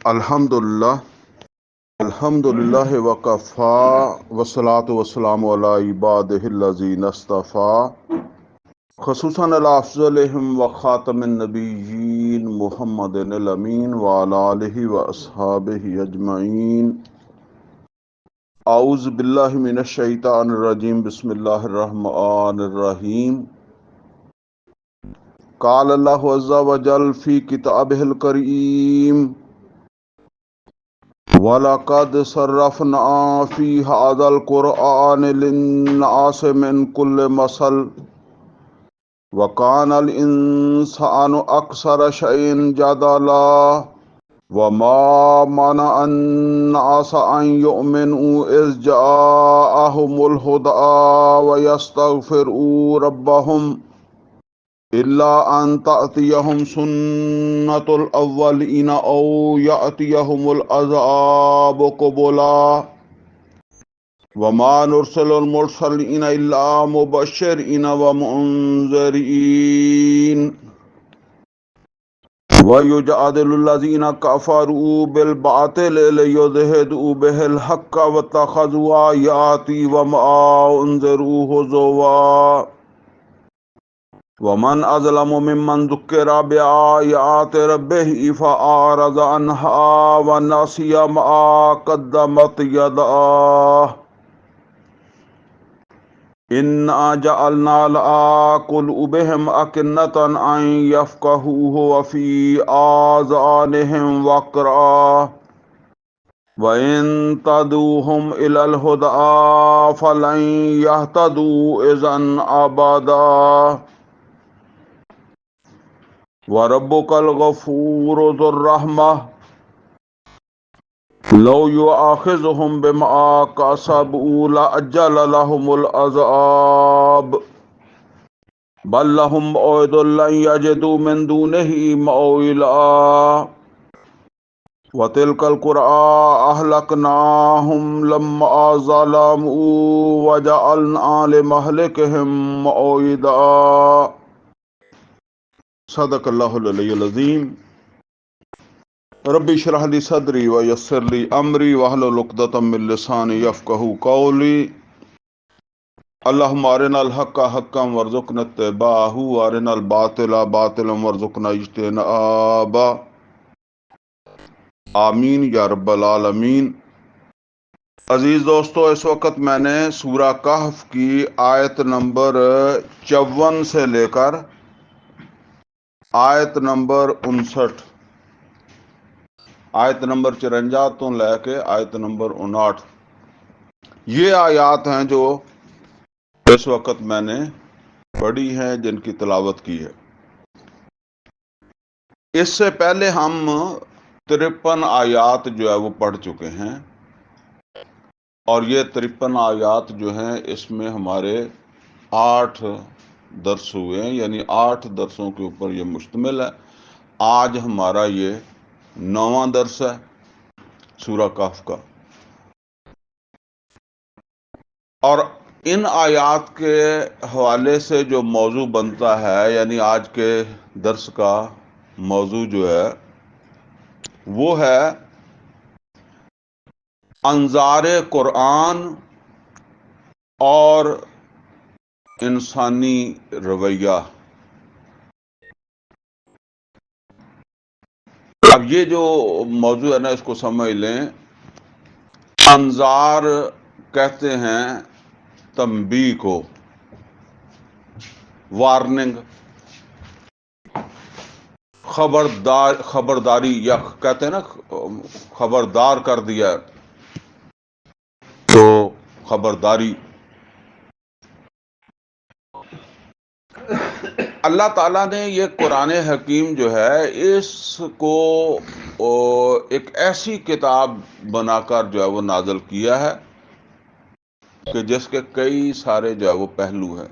الحمدللہ وکفا والصلاة والسلام علی عبادہ الذین اصطفیٰ خصوصاً علی افضلہم وخاتم النبیین محمد الامین وعلی آلہ واصحابہ اجمعین۔ اعوذ باللہ من الشیطان الرجیم، بسم اللہ الرحمن الرحیم۔ قال اللہ عز وجل فی کتابہ الکریم: وَلَقَدْ صَرَّفْنَا فِي هَذَا الْقُرْآنِ لِلنَّاسِ مِنْ كُلِّ مَثَلٍ وَكَانَ الْإِنسَانُ أَكْثَرَ شَيْءٍ جَدَلًا وَمَا مَنَعَ النَّاسَ أَنْ يُؤْمِنُوا إِذْ جَاءَهُمُ الْهُدَىٰ وَيَسْتَغْفِرُوا رَبَّهُمْ إِلَّا أَن تَأْتِيَهُمْ سُنَّةُ الْأَوَّلِينَ أَوْ يَأْتِيَهُمُ الْعَذَابُ قُبُلًا وَمَا نُرْسِلُ الْمُرْسَلِينَ إِلَّا مُبَشِّرِينَ وَمُنذِرِينَ وَيُجَادِلُ الَّذِينَ كَفَرُوا بِالْبَاطِلِ لِيُدْحِضُوا بِهِ الْحَقَّ وَاتَّخَذُوا آيَاتِي وَمَا أُنذِرُوا هُزُوًا وَمَنْ أَظْلَمُ مِمَّنْ ذُكِّرَ بِآيَاتِ رَبِّهِ فَأَعْرَضَ عَنْهَا وَنَسِيَ مَا قَدَّمَتْ يَدَاهُ إِنَّا جَعَلْنَا عَلَىٰ قُلُوبِهِمْ أَكِنَّةً أَن يَفْقَهُوهُ وَفِي آذَانِهِمْ وَقْرًا وَإِن تَدْعُوهُمْ إِلَى الْهُدَىٰ فَلَن يَهْتَدُوا إِذًا أَبَدًا وَرَبُّكَ الْغَفُورُ ذُو الرَّحْمَةِ لَوْ يُؤَاخِذُهُم بِمَا كَسَبُوا لَعَجَّلَ لَهُمُ الْعَذَابَ بَل لَّهُم مَّوْعِدٌ لَّن يَجِدُوا مِن دُونِهِ مَوْئِلًا وَتِلْكَ الْقُرَىٰ أَهْلَكْنَاهُمْ لَمَّا ظَلَمُوا وَجَعَلْنَا لِمَهْلِكِهِم مَّوْعِدًا۔ صدق اللہ العلی العظیم۔ رب اشرح لی صدری ویسر لی امری واحلل عقدۃ من لسانی یفقہوا قولی۔ اللہم ارنا الحق حقا وارزقنا اتباعہ وارنا الباطل باطلا وارزقنا اجتنابہ، آمین یا رب العالمین۔ عزیز دوستو، اس وقت میں نے سورہ کہف کی آیت نمبر 54 سے لے کر آیت نمبر 59، آیت نمبر 54 تو لے کے آیت نمبر 59، یہ آیات ہیں جو اس وقت میں نے پڑھی ہیں، جن کی تلاوت کی ہے۔ اس سے پہلے ہم 53 آیات جو ہے وہ پڑھ چکے ہیں، اور یہ 53 آیات جو ہیں اس میں ہمارے 8 درس ہوئے ہیں، یعنی 8 درسوں کے اوپر یہ مشتمل ہے۔ آج ہمارا یہ 9واں درس ہے سورہ کہف کا، اور ان آیات کے حوالے سے جو موضوع بنتا ہے، یعنی آج کے درس کا موضوع جو ہے وہ ہے انظار قرآن اور انسانی رویہ۔ اب یہ جو موضوع ہے نا، اس کو سمجھ لیں۔ انظار کہتے ہیں تنبیہ کو، وارننگ، خبرداری، یا کہتے ہیں نا خبردار کر دیا تو خبرداری۔ اللہ تعالیٰ نے یہ قرآن حکیم جو ہے اس کو ایک ایسی کتاب بنا کر جو ہے وہ نازل کیا ہے کہ جس کے کئی سارے جو ہے وہ پہلو ہیں،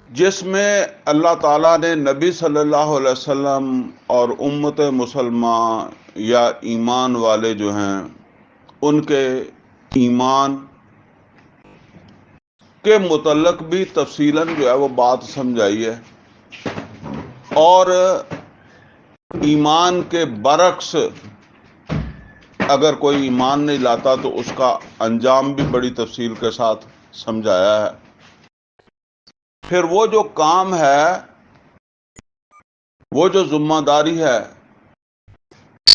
جس میں اللہ تعالیٰ نے نبی صلی اللہ علیہ وسلم اور امت مسلمہ یا ایمان والے جو ہیں ان کے ایمان کے متعلق بھی تفصیلاً جو ہے وہ بات سمجھائی ہے، اور ایمان کے برعکس اگر کوئی ایمان نہیں لاتا تو اس کا انجام بھی بڑی تفصیل کے ساتھ سمجھایا ہے۔ پھر وہ جو کام ہے، وہ جو ذمہ داری ہے،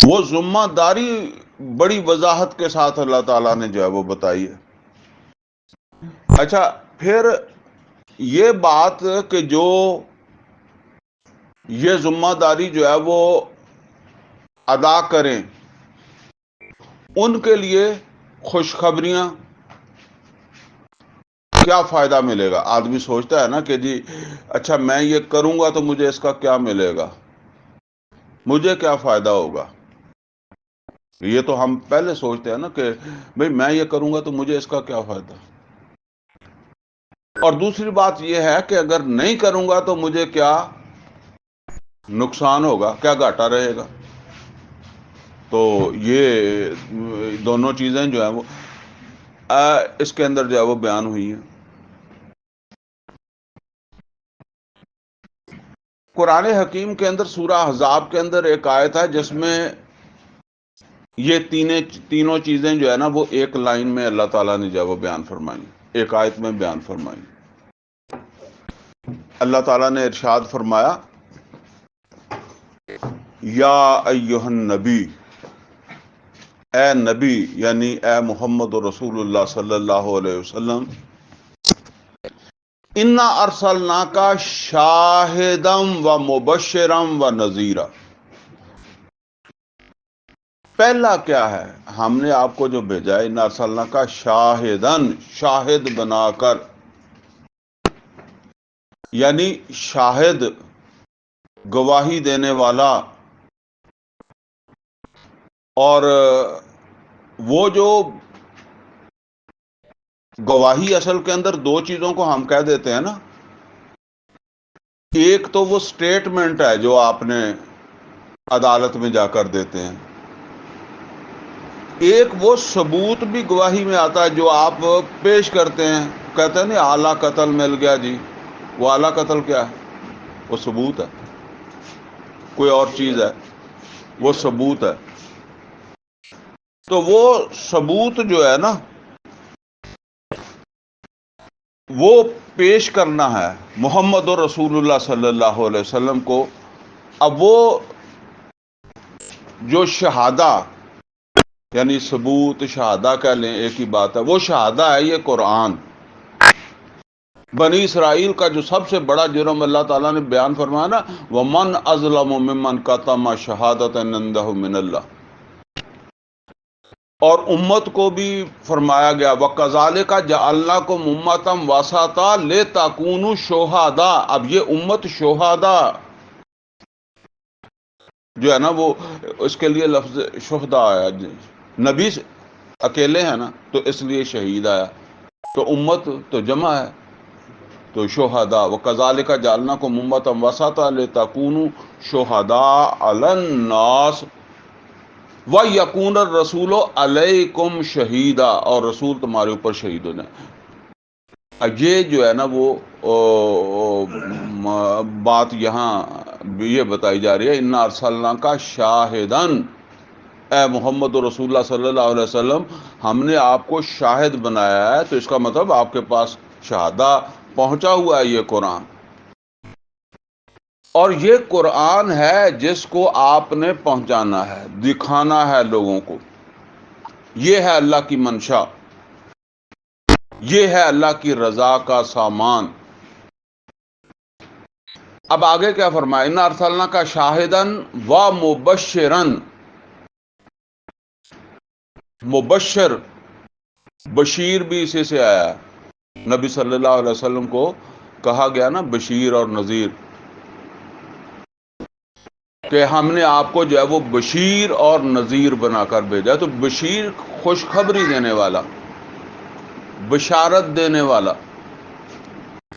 وہ ذمہ داری بڑی وضاحت کے ساتھ اللہ تعالیٰ نے جو ہے وہ بتائی ہے۔ اچھا، پھر یہ بات کہ جو یہ ذمہ داری جو ہے وہ ادا کریں، ان کے لیے خوشخبریاں، کیا فائدہ ملے گا؟ آدمی سوچتا ہے نا کہ جی اچھا میں یہ کروں گا تو مجھے اس کا کیا ملے گا، مجھے کیا فائدہ ہوگا۔ یہ تو ہم پہلے سوچتے ہیں نا کہ بھئی میں یہ کروں گا تو مجھے اس کا کیا فائدہ۔ اور دوسری بات یہ ہے کہ اگر نہیں کروں گا تو مجھے کیا نقصان ہوگا، کیا گھاٹا رہے گا۔ تو یہ دونوں چیزیں جو ہیں وہ اس کے اندر جو ہے وہ بیان ہوئی ہیں۔ قرآن حکیم کے اندر سورہ احزاب کے اندر ایک آیت ہے جس میں یہ تینوں چیزیں جو ہے نا وہ ایک لائن میں اللہ تعالیٰ نے جو ہے وہ بیان فرمائی، ایک آیت میں بیان فرمائی۔ اللہ تعالیٰ نے ارشاد فرمایا، یا ایہا النبی، اے نبی یعنی اے محمد رسول اللہ صلی اللہ علیہ وسلم، انا ارسلناک شاہدا و مبشرا و نذیرا۔ پہلا کیا ہے؟ ہم نے آپ کو جو بھیجا ہے، انا ارسلناک شاہدن، شاہد بنا کر، یعنی شاہد، گواہی دینے والا۔ اور وہ جو گواہی اصل کے اندر دو چیزوں کو ہم کہہ دیتے ہیں نا، ایک تو وہ سٹیٹمنٹ ہے جو آپ نے عدالت میں جا کر دیتے ہیں، ایک وہ ثبوت بھی گواہی میں آتا ہے جو آپ پیش کرتے ہیں، کہتے ہیں نا اعلیٰ قتل مل گیا جی، وہ اعلیٰ قتل کیا ہے؟ وہ ثبوت ہے، کوئی اور چیز ہے، وہ ثبوت ہے۔ تو وہ ثبوت جو ہے نا وہ پیش کرنا ہے محمد رسول اللہ صلی اللہ علیہ وسلم کو۔ اب وہ جو شہادہ، یعنی ثبوت، شہادہ کہہ لیں ایک ہی بات ہے، وہ شہادہ ہے یہ قرآن۔ بنی اسرائیل کا جو سب سے بڑا جرم اللہ تعالیٰ نے بیان فرمایا نا، وَمَنْ أَظْلَمُ مِمَّنْ كَتَمَ شَهَادَةً عِندَهُ مِنَ اللَّهِ، اور امت کو بھی فرمایا گیا وَكَذَلِكَ جَعَلْنَاكُمْ أُمَّةً وَسَطًا لِتَكُونُوا شُهَدَاءَ۔ اب یہ امت شہداء جو ہے نا وہ اس کے لیے لفظ شہداء آیا، نبی اکیلے ہیں نا تو اس لیے شہید آیا، تو امت تو جمع ہے، تو شہداء وَكَذَلِكَ جَعَلْنَاكُمْ أُمَّةً وَسَطًا لِتَكُونُوا شُهَدَاءَ عَلَى النَّاسِ وَيَكُونَ الرَّسُولُ عَلَيْكُمْ شَهِيدًا، اور رسول تمہارے اوپر شہید ہو جائیں۔ یہ جو ہے نا وہ بات یہاں یہ بتائی جا رہی ہے، اِنَّا أَرْسَلْنَاكَ شَاهِدًا، اے محمد رسول اللہ صلی اللہ علیہ وسلم ہم نے آپ کو شاہد بنایا ہے، تو اس کا مطلب آپ کے پاس شہادہ پہنچا ہوا ہے یہ قرآن۔ اور یہ قرآن ہے جس کو آپ نے پہنچانا ہے، دکھانا ہے لوگوں کو، یہ ہے اللہ کی منشا، یہ ہے اللہ کی رضا کا سامان۔ اب آگے کیا فرمایا، اِنَّا أَرْسَلْنَاكَ شَاهِدًا وَمُبَشِّرًا، مبشر، بشیر بھی اسی سے آیا ہے، نبی صلی اللہ علیہ وسلم کو کہا گیا نا بشیر اور نذیر، کہ ہم نے آپ کو جو ہے وہ بشیر اور نذیر بنا کر بھیجا۔ تو بشیر خوشخبری دینے والا، بشارت دینے والا۔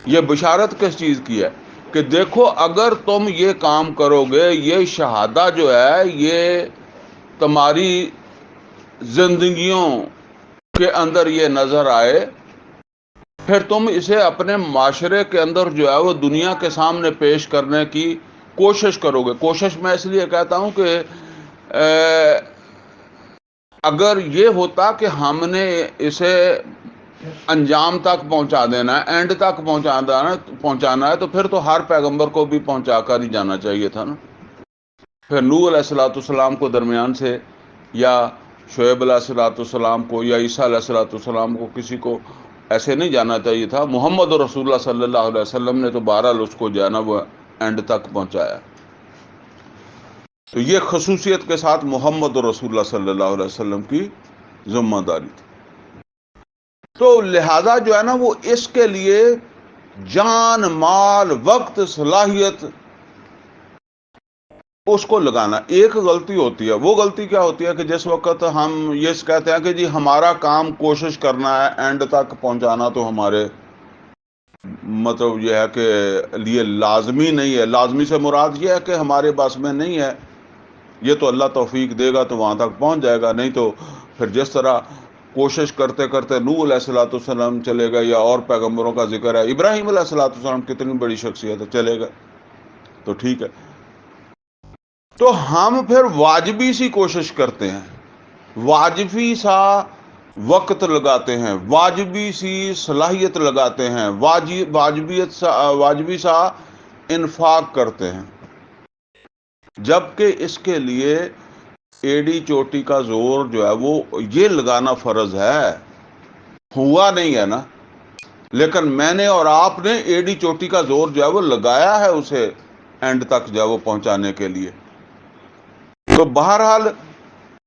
یہ بشارت کس چیز کی ہے؟ کہ دیکھو اگر تم یہ کام کرو گے، یہ شہادہ جو ہے یہ تمہاری زندگیوں کے اندر یہ نظر آئے، پھر تم اسے اپنے معاشرے کے اندر جو ہے وہ دنیا کے سامنے پیش کرنے کی کوشش کرو گے. کوشش میں اس لیے کہتا ہوں کہ اگر یہ ہوتا کہ ہم نے اسے انجام تک پہنچا دینا ہے، اینڈ تک پہنچانا ہے، تو پھر تو ہر پیغمبر کو بھی پہنچا کر ہی جانا چاہیے تھا نا. پھر نوح علیہ الصلوۃ والسلام کو درمیان سے، یا شعیب علیہ الصلوۃ والسلام کو، یا عیسیٰ علیہ الصلوۃ والسلام کو، کسی کو ایسے نہیں جانا چاہیے تھا. محمد رسول اللہ صلی اللہ علیہ وسلم نے تو بہرحال اس کو جو ہے نا وہ اینڈ تک پہنچایا. تو یہ خصوصیت کے ساتھ محمد رسول اللہ صلی اللہ علیہ وسلم کی ذمہ داری تھی. تو لہذا جو ہے نا وہ اس کے لیے جان، مال، وقت، صلاحیت اس کو لگانا. ایک غلطی ہوتی ہے. وہ غلطی کیا ہوتی ہے کہ جس وقت ہم یہ کہتے ہیں کہ جی ہمارا کام کوشش کرنا ہے، اینڈ تک پہنچانا تو ہمارے مطلب یہ ہے کہ لیے لازمی نہیں ہے. لازمی سے مراد یہ ہے کہ ہمارے بس میں نہیں ہے. یہ تو اللہ توفیق دے گا تو وہاں تک پہنچ جائے گا، نہیں تو پھر جس طرح کوشش کرتے کرتے نوح علیہ الصلوۃ والسلام چلے گئے، یا اور پیغمبروں کا ذکر ہے، ابراہیم علیہ الصلوۃ والسلام کتنی بڑی شخصیت ہے، چلے گئے تو ٹھیک ہے. تو ہم پھر واجبی سی کوشش کرتے ہیں، واجبی سا وقت لگاتے ہیں، واجبی سی صلاحیت لگاتے ہیں، واجبی سا انفاق کرتے ہیں، جبکہ اس کے لیے ایڑی چوٹی کا زور جو ہے وہ یہ لگانا فرض ہے. ہوا نہیں ہے نا، لیکن میں نے اور آپ نے ایڑی چوٹی کا زور جو ہے وہ لگایا ہے اسے اینڈ تک جو ہے وہ پہنچانے کے لیے. تو بہرحال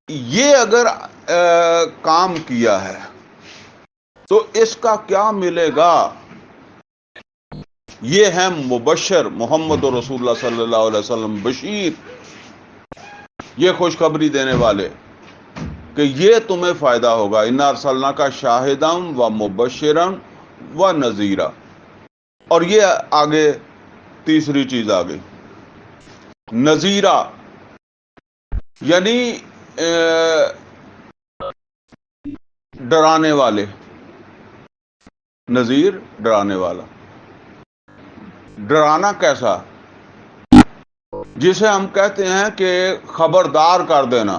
یہ اگر کام کیا ہے تو اس کا کیا ملے گا؟ یہ ہے مبشر، محمد رسول اللہ صلی اللہ علیہ وسلم بشیر، یہ خوشخبری دینے والے کہ یہ تمہیں فائدہ ہوگا. انا ارسلناک شاہدا و مبشرا و نذیرا. اور یہ آگے تیسری چیز آ گئی، نذیرا، یعنی ڈرانے والے. نذیر ڈرانے والا. ڈرانا کیسا؟ جسے ہم کہتے ہیں کہ خبردار کر دینا.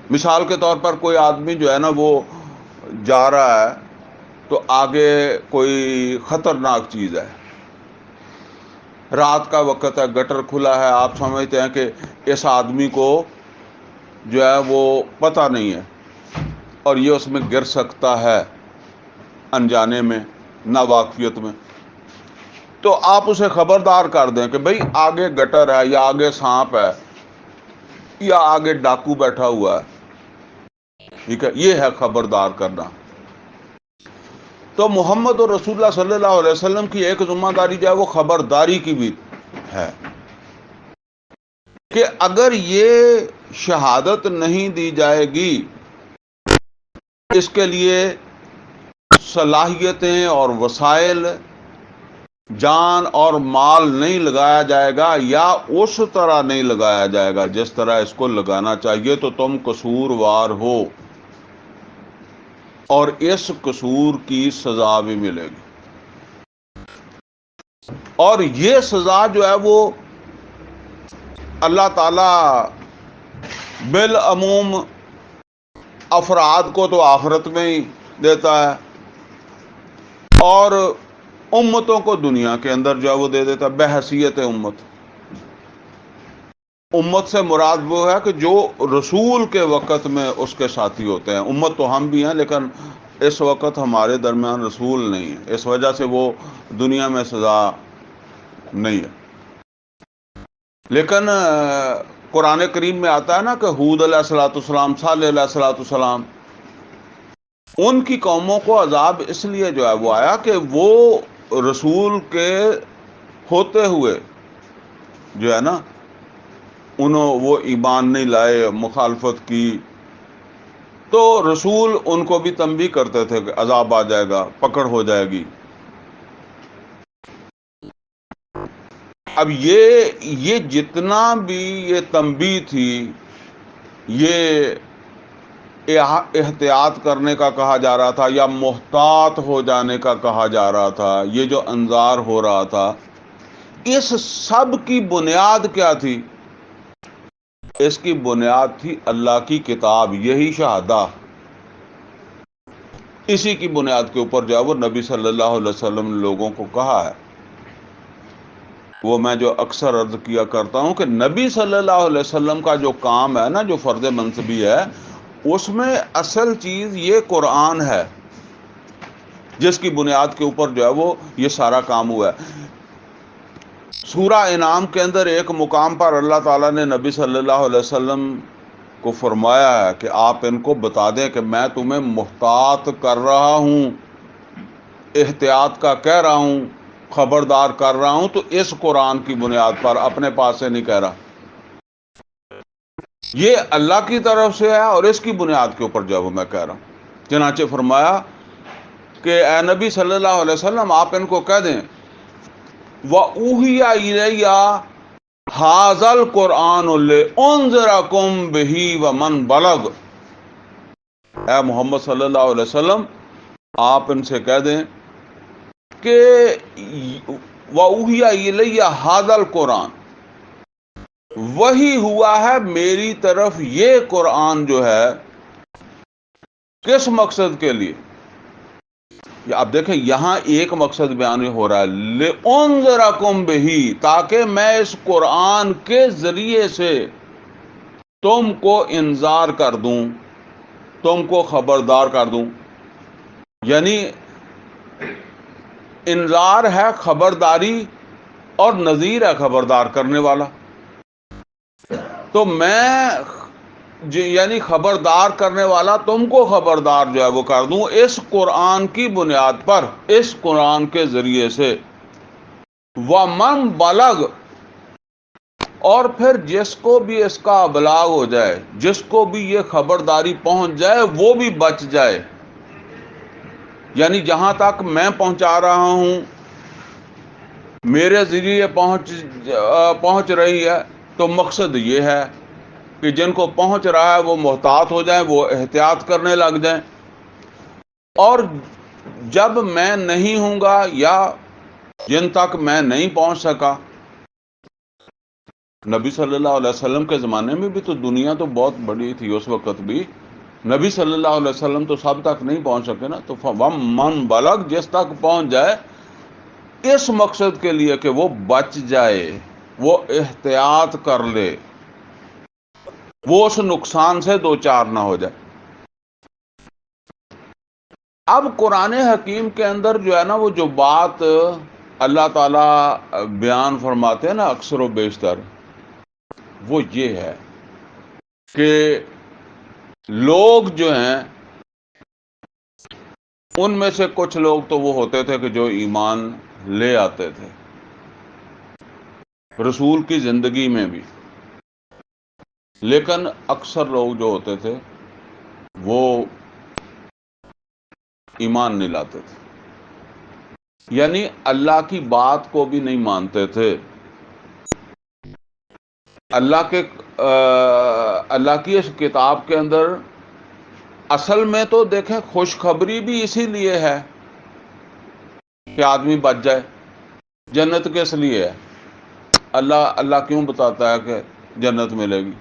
مثال کے طور پر کوئی آدمی جو ہے نا وہ جا رہا ہے تو آگے کوئی خطرناک چیز ہے، رات کا وقت ہے، گٹر کھلا ہے، آپ سمجھتے ہیں کہ اس آدمی کو جو ہے وہ پتہ نہیں ہے اور یہ اس میں گر سکتا ہے انجانے میں، ناواقفیت میں. تو آپ اسے خبردار کر دیں کہ بھئی آگے گٹر ہے، یا آگے سانپ ہے، یا آگے ڈاکو بیٹھا ہوا ہے. ٹھیک ہے، یہ ہے خبردار کرنا. تو محمد رسول اللہ صلی اللہ علیہ وسلم کی ایک ذمہ داری جو ہے وہ خبرداری کی بھی ہے کہ اگر یہ شہادت نہیں دی جائے گی، اس کے لیے صلاحیتیں اور وسائل، جان اور مال نہیں لگایا جائے گا، یا اس طرح نہیں لگایا جائے گا جس طرح اس کو لگانا چاہیے، تو تم قصوروار ہو اور اس قصور کی سزا بھی ملے گی. اور یہ سزا جو ہے وہ اللہ تعالی بالعموم افراد کو تو آخرت میں ہی دیتا ہے، اور امتوں کو دنیا کے اندر جو ہے وہ دے دیتا ہے بحیثیت امت. امت سے مراد وہ ہے کہ جو رسول کے وقت میں اس کے ساتھی ہوتے ہیں. امت تو ہم بھی ہیں، لیکن اس وقت ہمارے درمیان رسول نہیں ہے، اس وجہ سے وہ دنیا میں سزا نہیں ہے. لیکن قرآن کریم میں آتا ہے نا کہ ہود علیہ الصلوۃ والسلام، صالح علیہ الصلوۃ والسلام، ان کی قوموں کو عذاب اس لیے جو ہے وہ آیا کہ وہ رسول کے ہوتے ہوئے جو ہے نا وہ ایمان نہیں لائے، مخالفت کی. تو رسول ان کو بھی تنبیہ کرتے تھے کہ عذاب آ جائے گا، پکڑ ہو جائے گی. اب یہ جتنا بھی یہ تنبیہ تھی، یہ احتیاط کرنے کا کہا جا رہا تھا، یا محتاط ہو جانے کا کہا جا رہا تھا، یہ جو انذار ہو رہا تھا، اس سب کی بنیاد کیا تھی؟ اس کی بنیاد تھی اللہ کی کتاب، یہی شہادہ۔ اسی کی بنیاد کے اوپر جو ہے وہ نبی صلی اللہ علیہ وسلم نے لوگوں کو کہا ہے۔ وہ میں جو اکثر عرض کیا کرتا ہوں کہ نبی صلی اللہ علیہ وسلم کا جو کام ہے نا، جو فرض منصبی ہے، اس میں اصل چیز یہ قرآن ہے، جس کی بنیاد کے اوپر جو ہے وہ یہ سارا کام ہوا ہے۔ سورہ انعام کے اندر ایک مقام پر اللہ تعالیٰ نے نبی صلی اللہ علیہ وسلم کو فرمایا ہے کہ آپ ان کو بتا دیں کہ میں تمہیں محتاط کر رہا ہوں، احتیاط کا کہہ رہا ہوں، خبردار کر رہا ہوں، تو اس قرآن کی بنیاد پر، اپنے پاس سے نہیں کہہ رہا، یہ اللہ کی طرف سے ہے اور اس کی بنیاد کے اوپر جو ہے وہ میں کہہ رہا ہوں۔ چنانچہ فرمایا کہ اے نبی صلی اللہ علیہ وسلم، آپ ان کو کہہ دیں وَأُوحِيَ إِلَيَّ هَٰذَا الْقُرْآنُ لِأُنذِرَكُم بِهِ وَمَن بَلَغَ۔ اے محمد صلی اللہ علیہ وسلم، آپ ان سے کہہ دیں کہ وَأُوحِيَ إِلَيَّ هَٰذَا الْقُرْآنُ، وہی ہوا ہے میری طرف یہ قرآن جو ہے، کس مقصد کے لیے؟ اب دیکھیں یہاں ایک مقصد بیان ہو رہا ہے، لِأُنذِرَكُم بِهِ، تاکہ میں اس قرآن کے ذریعے سے تم کو انذار کر دوں، تم کو خبردار کر دوں۔ یعنی انذار ہے خبرداری اور نذیر ہے خبردار کرنے والا۔ تو میں یعنی خبردار کرنے والا تم کو خبردار جو ہے وہ کر دوں اس قرآن کی بنیاد پر، اس قرآن کے ذریعے سے۔ وَمَن بَلَغَ، اور پھر جس کو بھی اس کا ابلاغ ہو جائے، جس کو بھی یہ خبرداری پہنچ جائے، وہ بھی بچ جائے۔ یعنی جہاں تک میں پہنچا رہا ہوں، میرے ذریعے پہنچ رہی ہے، تو مقصد یہ ہے کہ جن کو پہنچ رہا ہے وہ محتاط ہو جائیں، وہ احتیاط کرنے لگ جائیں۔ اور جب میں نہیں ہوں گا یا جن تک میں نہیں پہنچ سکا، نبی صلی اللہ علیہ وسلم کے زمانے میں بھی تو دنیا تو بہت بڑی تھی، اس وقت بھی نبی صلی اللہ علیہ وسلم تو سب تک نہیں پہنچ سکے نا۔ تو وَمَن بَلَغَ، جس تک پہنچ جائے، اس مقصد کے لیے کہ وہ بچ جائے، وہ احتیاط کر لے، وہ اس نقصان سے دوچار نہ ہو جائے۔ اب قرآن حکیم کے اندر جو ہے نا، وہ جو بات اللہ تعالیٰ بیان فرماتے ہیں نا اکثر و بیشتر، وہ یہ ہے کہ لوگ جو ہیں، ان میں سے کچھ لوگ تو وہ ہوتے تھے کہ جو ایمان لے آتے تھے رسول کی زندگی میں بھی، لیکن اکثر لوگ جو ہوتے تھے وہ ایمان نہیں لاتے تھے، یعنی اللہ کی بات کو بھی نہیں مانتے تھے۔ اللہ کی اس کتاب کے اندر اصل میں تو دیکھیں خوشخبری بھی اسی لیے ہے کہ آدمی بچ جائے، جنت کس لیے ہے؟ اللہ کیوں بتاتا ہے کہ جنت ملے گی؟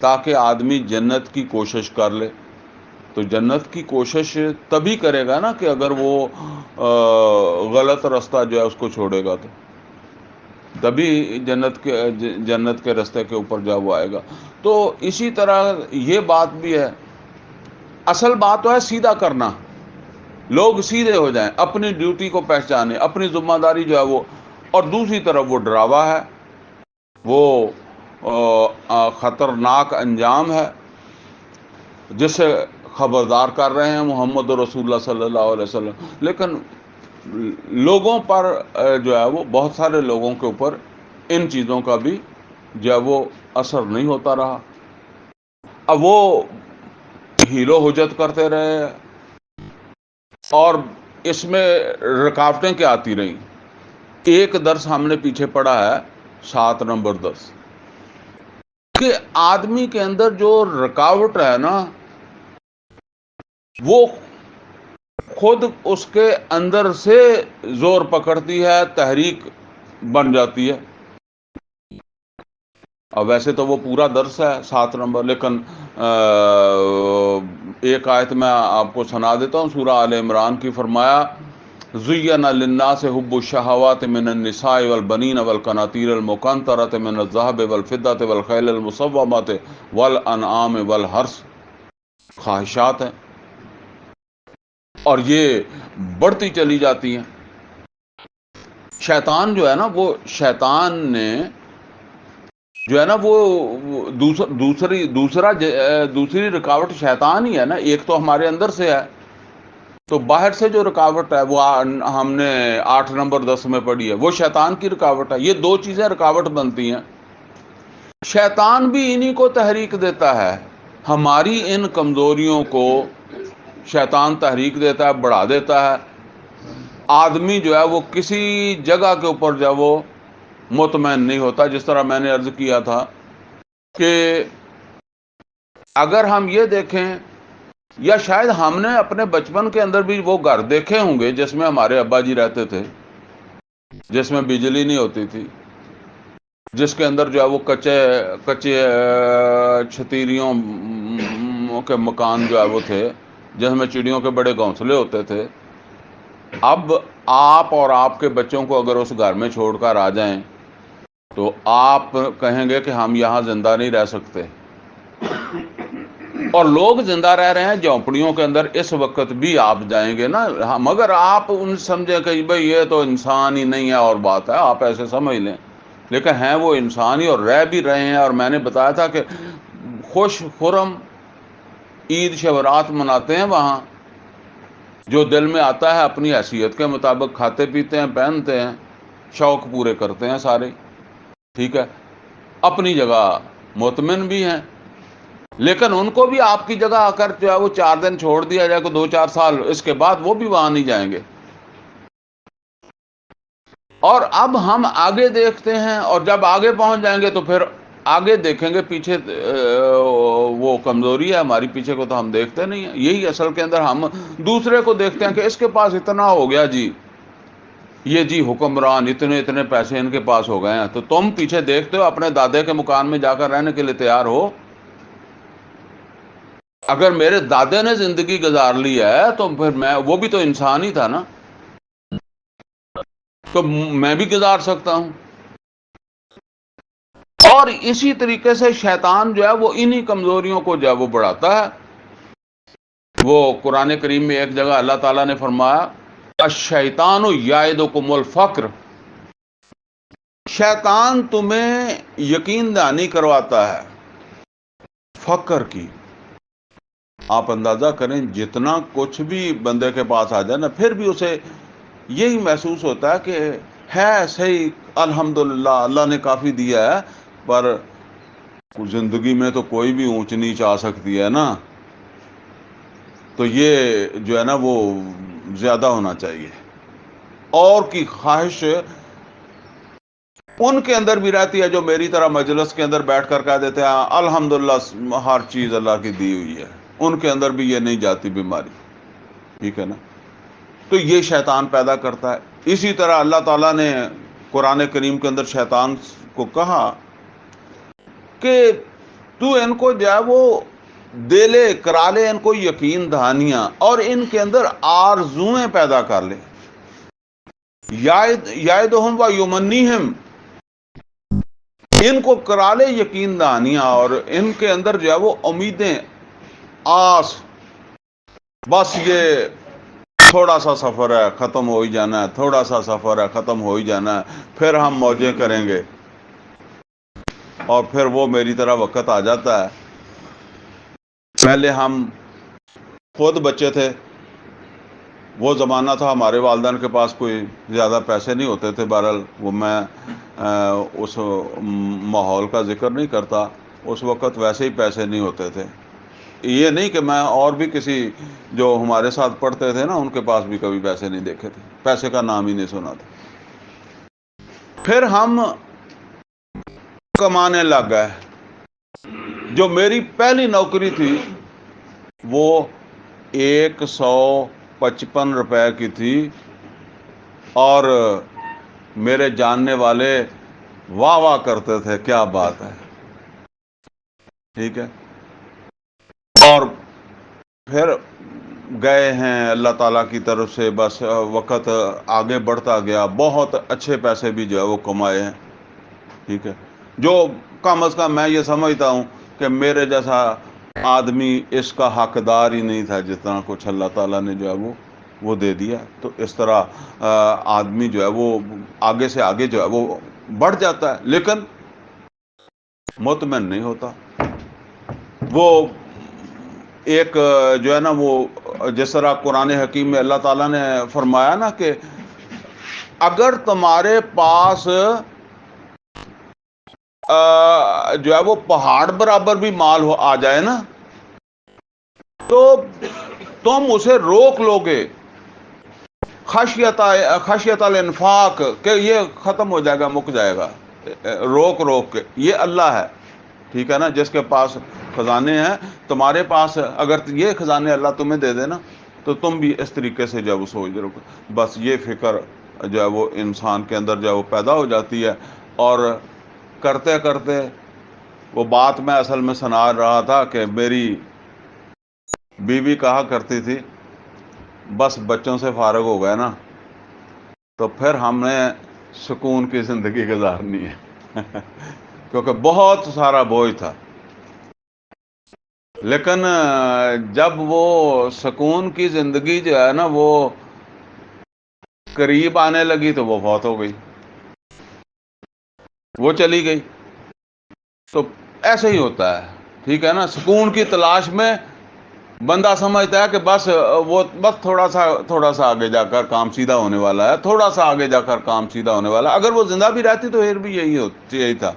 تاکہ آدمی جنت کی کوشش کر لے۔ تو جنت کی کوشش تبھی کرے گا نا کہ اگر وہ غلط راستہ جو ہے اس کو چھوڑے گا، تو تبھی جنت کے راستے کے اوپر جا وہ آئے گا۔ تو اسی طرح یہ بات بھی ہے، اصل بات تو ہے سیدھا کرنا، لوگ سیدھے ہو جائیں، اپنی ڈیوٹی کو پہچانے، اپنی ذمہ داری جو ہے وہ، اور دوسری طرف وہ ڈراوا ہے، وہ خطرناک انجام ہے جس سے خبردار کر رہے ہیں محمد رسول اللہ صلی اللہ علیہ وسلم۔ لیکن لوگوں پر جو ہے وہ، بہت سارے لوگوں کے اوپر ان چیزوں کا بھی جو ہے وہ اثر نہیں ہوتا رہا۔ اب وہ حیل و حجت کرتے رہے، اور اس میں رکاوٹیں کیا آتی رہیں؟ ایک درس ہم نے پیچھے پڑھا ہے، 7 نمبر درس، کہ آدمی کے اندر جو رکاوٹ ہے نا، وہ خود اس کے اندر سے زور پکڑتی ہے، تحریک بن جاتی ہے. اب ویسے تو وہ پورا درس ہے 7 نمبر، لیکن ایک آیت میں آپ کو سنا دیتا ہوں سورہ آل عمران کی. فرمایا زُيِّنَ لِلنَّاسِ حُبُّ الشَّهَوَاتِ مِنَ النِّسَاءِ وَالْبَنِينَ وَالْقَنَاطِيرِ الْمُقَنطَرَةِ مِنَ الذَّهَبِ وَالْفِضَّةِ وَالْخَيْلِ الْمُسَوَّمَةِ وَالْأَنْعَامِ وَالْحَرْثِ. خواہشات ہیں اور یہ بڑھتی چلی جاتی ہیں. شیطان جو ہے نا، وہ شیطان نے جو ہے نا وہ دوسری رکاوٹ شیطان ہی ہے نا. ایک تو ہمارے اندر سے ہے، تو باہر سے جو رکاوٹ ہے وہ ہم نے 8 نمبر 10 میں پڑھی ہے، وہ شیطان کی رکاوٹ ہے. یہ دو چیزیں رکاوٹ بنتی ہیں. شیطان بھی انہی کو تحریک دیتا ہے. ہماری ان کمزوریوں کو شیطان تحریک دیتا ہے، بڑھا دیتا ہے. آدمی جو ہے وہ کسی جگہ کے اوپر جو ہے وہ مطمئن نہیں ہوتا. جس طرح میں نے عرض کیا تھا کہ اگر ہم یہ دیکھیں، یا شاید ہم نے اپنے بچپن کے اندر بھی وہ گھر دیکھے ہوں گے جس میں ہمارے ابا جی رہتے تھے، جس میں بجلی نہیں ہوتی تھی، جس کے اندر جو ہے وہ کچے چھتیریوں کے مکان جو ہے وہ تھے، جس میں چڑیوں کے بڑے گھونسلے ہوتے تھے. اب آپ اور آپ کے بچوں کو اگر اس گھر میں چھوڑ کر آ جائیں تو آپ کہیں گے کہ ہم یہاں زندہ نہیں رہ سکتے. اور لوگ زندہ رہ رہے ہیں جھونپڑیوں کے اندر. اس وقت بھی آپ جائیں گے نا، مگر آپ ان سمجھیں کہ بھئی یہ تو انسان ہی نہیں ہے، اور بات ہے آپ ایسے سمجھ لیں، لیکن ہیں وہ انسان ہی اور رہ بھی رہے ہیں. اور میں نے بتایا تھا کہ خوش خرم عید شورات مناتے ہیں وہاں. جو دل میں آتا ہے اپنی حیثیت کے مطابق کھاتے پیتے ہیں، پہنتے ہیں، شوق پورے کرتے ہیں سارے. ٹھیک ہے، اپنی جگہ مطمئن بھی ہیں. لیکن ان کو بھی آپ کی جگہ آ کر جو ہے وہ 4 دن چھوڑ دیا جائے، کو 2-4 سال، اس کے بعد وہ بھی وہاں نہیں جائیں گے. اور اب ہم آگے دیکھتے ہیں، اور جب آگے پہنچ جائیں گے تو پھر آگے دیکھیں گے. پیچھے وہ کمزوری ہے ہماری، پیچھے کو تو ہم دیکھتے نہیں ہیں. یہی اصل کے اندر ہم دوسرے کو دیکھتے ہیں کہ اس کے پاس اتنا ہو گیا جی، یہ جی حکمران، اتنے پیسے ان کے پاس ہو گئے ہیں. تو تم پیچھے دیکھتے ہو، اپنے دادے کے مکان میں جا کر رہنے کے لیے تیار ہو؟ اگر میرے دادے نے زندگی گزار لی ہے تو پھر وہ بھی تو انسان ہی تھا نا، تو میں بھی گزار سکتا ہوں. اور اسی طریقے سے شیطان جو ہے وہ انہی کمزوریوں کو جو ہے وہ بڑھاتا ہے. وہ قرآن کریم میں ایک جگہ اللہ تعالیٰ نے فرمایا الشیطان یعدکم الفقر. شیطان تمہیں یقین دہانی کرواتا ہے فقر کی. آپ اندازہ کریں جتنا کچھ بھی بندے کے پاس آ جائے نا، پھر بھی اسے یہی محسوس ہوتا ہے کہ ہے صحیح، الحمدللہ اللہ نے کافی دیا ہے، پر زندگی میں تو کوئی بھی اونچ نیچ آ سکتی ہے نا. تو یہ جو ہے نا وہ زیادہ ہونا چاہیے. اور کی خواہش ان کے اندر بھی رہتی ہے جو میری طرح مجلس کے اندر بیٹھ کر کہہ دیتے ہیں الحمدللہ ہر چیز اللہ کی دی ہوئی ہے. ان کے اندر بھی یہ نہیں جاتی بیماری. ٹھیک ہے نا. تو یہ شیطان پیدا کرتا ہے. اسی طرح اللہ تعالیٰ نے قرآن کریم کے اندر شیطان کو کہا کہ تو ان کو جو ہے وہ دے لے، کرا لے ان کو یقین دہانیاں، اور ان کے اندر آرزویں پیدا کر لے. یعدہم و یمنیہم، ان کو کرا لے یقین دہانیاں، اور ان کے اندر جو ہے وہ امیدیں، آس، بس یہ تھوڑا سا سفر ہے ختم ہو ہی جانا ہے، تھوڑا سا سفر ہے ختم ہو ہی جانا ہے، پھر ہم موجیں کریں گے. اور پھر وہ میری طرح وقت آ جاتا ہے. پہلے ہم خود بچے تھے، وہ زمانہ تھا ہمارے والدین کے پاس کوئی زیادہ پیسے نہیں ہوتے تھے. بہرحال وہ میں اس ماحول کا ذکر نہیں کرتا. اس وقت ویسے ہی پیسے نہیں ہوتے تھے. یہ نہیں کہ میں اور بھی کسی جو ہمارے ساتھ پڑھتے تھے نا ان کے پاس بھی کبھی پیسے نہیں دیکھے تھے، پیسے کا نام ہی نہیں سنا تھا. پھر ہم کمانے لگ گئے. جو میری پہلی نوکری تھی وہ 155 روپے کی تھی، اور میرے جاننے والے واہ واہ کرتے تھے، کیا بات ہے، ٹھیک ہے. اور پھر گئے ہیں اللہ تعالیٰ کی طرف سے، بس وقت آگے بڑھتا گیا، بہت اچھے پیسے بھی جو ہے وہ کمائے ہیں، ٹھیک ہے. جو کم از کم میں یہ سمجھتا ہوں کہ میرے جیسا آدمی اس کا حقدار ہی نہیں تھا، جتنا کچھ اللہ تعالیٰ نے جو ہے وہ دے دیا. تو اس طرح آدمی جو ہے وہ آگے سے آگے جو ہے وہ بڑھ جاتا ہے، لیکن مطمئن نہیں ہوتا. وہ ایک جو ہے نا، وہ جس طرح قرآن حکیم میں اللہ تعالیٰ نے فرمایا نا کہ اگر تمہارے پاس جو ہے وہ پہاڑ برابر بھی مال آ جائے نا، تو تم اسے روک لو گے خشیت الانفاق، کہ یہ ختم ہو جائے گا، مک جائے گا، روک روک کے. یہ اللہ ہے، ٹھیک ہے نا، جس کے پاس خزانے ہیں. تمہارے پاس اگر یہ خزانے اللہ تمہیں دے دے نا، تو تم بھی اس طریقے سے جو ہے وہ سوچ رہو. بس یہ فکر جو ہے وہ انسان کے اندر جو ہے وہ پیدا ہو جاتی ہے. اور کرتے کرتے وہ بات میں اصل میں سنا رہا تھا کہ میری بیوی کہا کرتی تھی بس بچوں سے فارغ ہو گئے نا تو پھر ہم نے سکون کی زندگی گزارنی ہے کیونکہ بہت سارا بوجھ تھا. لیکن جب وہ سکون کی زندگی جو ہے نا وہ قریب آنے لگی تو وہ فوت ہو گئی، وہ چلی گئی. تو ایسے ہی ہوتا ہے، ٹھیک ہے نا. سکون کی تلاش میں بندہ سمجھتا ہے کہ بس وہ بس تھوڑا سا آگے جا کر کام سیدھا ہونے والا ہے، تھوڑا سا آگے جا کر کام سیدھا ہونے والا ہے. اگر وہ زندہ بھی رہتی تو پھر بھی یہی تھا،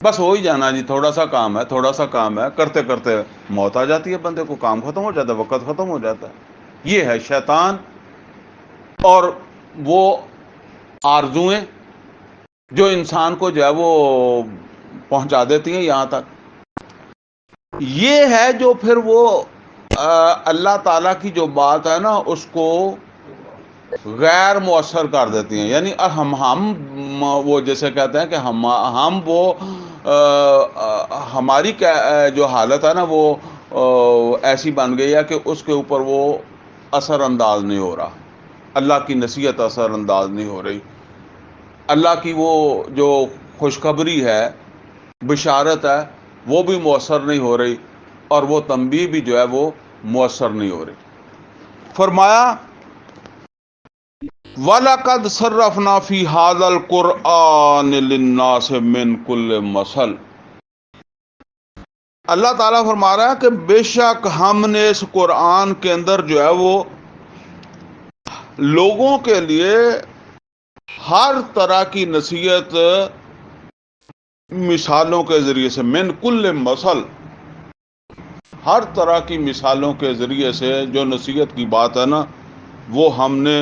بس ہو ہی جانا جی، تھوڑا سا کام ہے، تھوڑا سا کام ہے، کرتے کرتے موت آ جاتی ہے، بندے کو کام ختم ہو جاتا ہے، وقت ختم ہو جاتا ہے. یہ ہے شیطان اور وہ آرزوئیں جو انسان کو جو ہے وہ پہنچا دیتی ہیں یہاں تک. یہ ہے جو پھر وہ اللہ تعالیٰ کی جو بات ہے نا اس کو غیر مؤثر کر دیتی ہیں. یعنی ہم وہ جیسے کہتے ہیں کہ ہم وہ ہماری جو حالت ہے نا وہ ایسی بن گئی ہے کہ اس کے اوپر وہ اثر انداز نہیں ہو رہا، اللہ کی نصیحت اثر انداز نہیں ہو رہی، اللہ کی وہ جو خوشخبری ہے، بشارت ہے، وہ بھی مؤثر نہیں ہو رہی، اور وہ تنبیہ بھی جو ہے وہ مؤثر نہیں ہو رہی. فرمایا وَلَقَدْ صَرَّفْنَا فِي هَذَا الْقُرْآنِ لِلنَّاسِ مِنْ كُلِّ مَثَلٍ. اللہ تعالیٰ فرما رہا ہے کہ بے شک ہم نے اس قرآن کے اندر جو ہے وہ لوگوں کے لیے ہر طرح کی نصیحت مثالوں کے ذریعے سے، من کل مثل، ہر طرح کی مثالوں کے ذریعے سے جو نصیحت کی بات ہے نا وہ ہم نے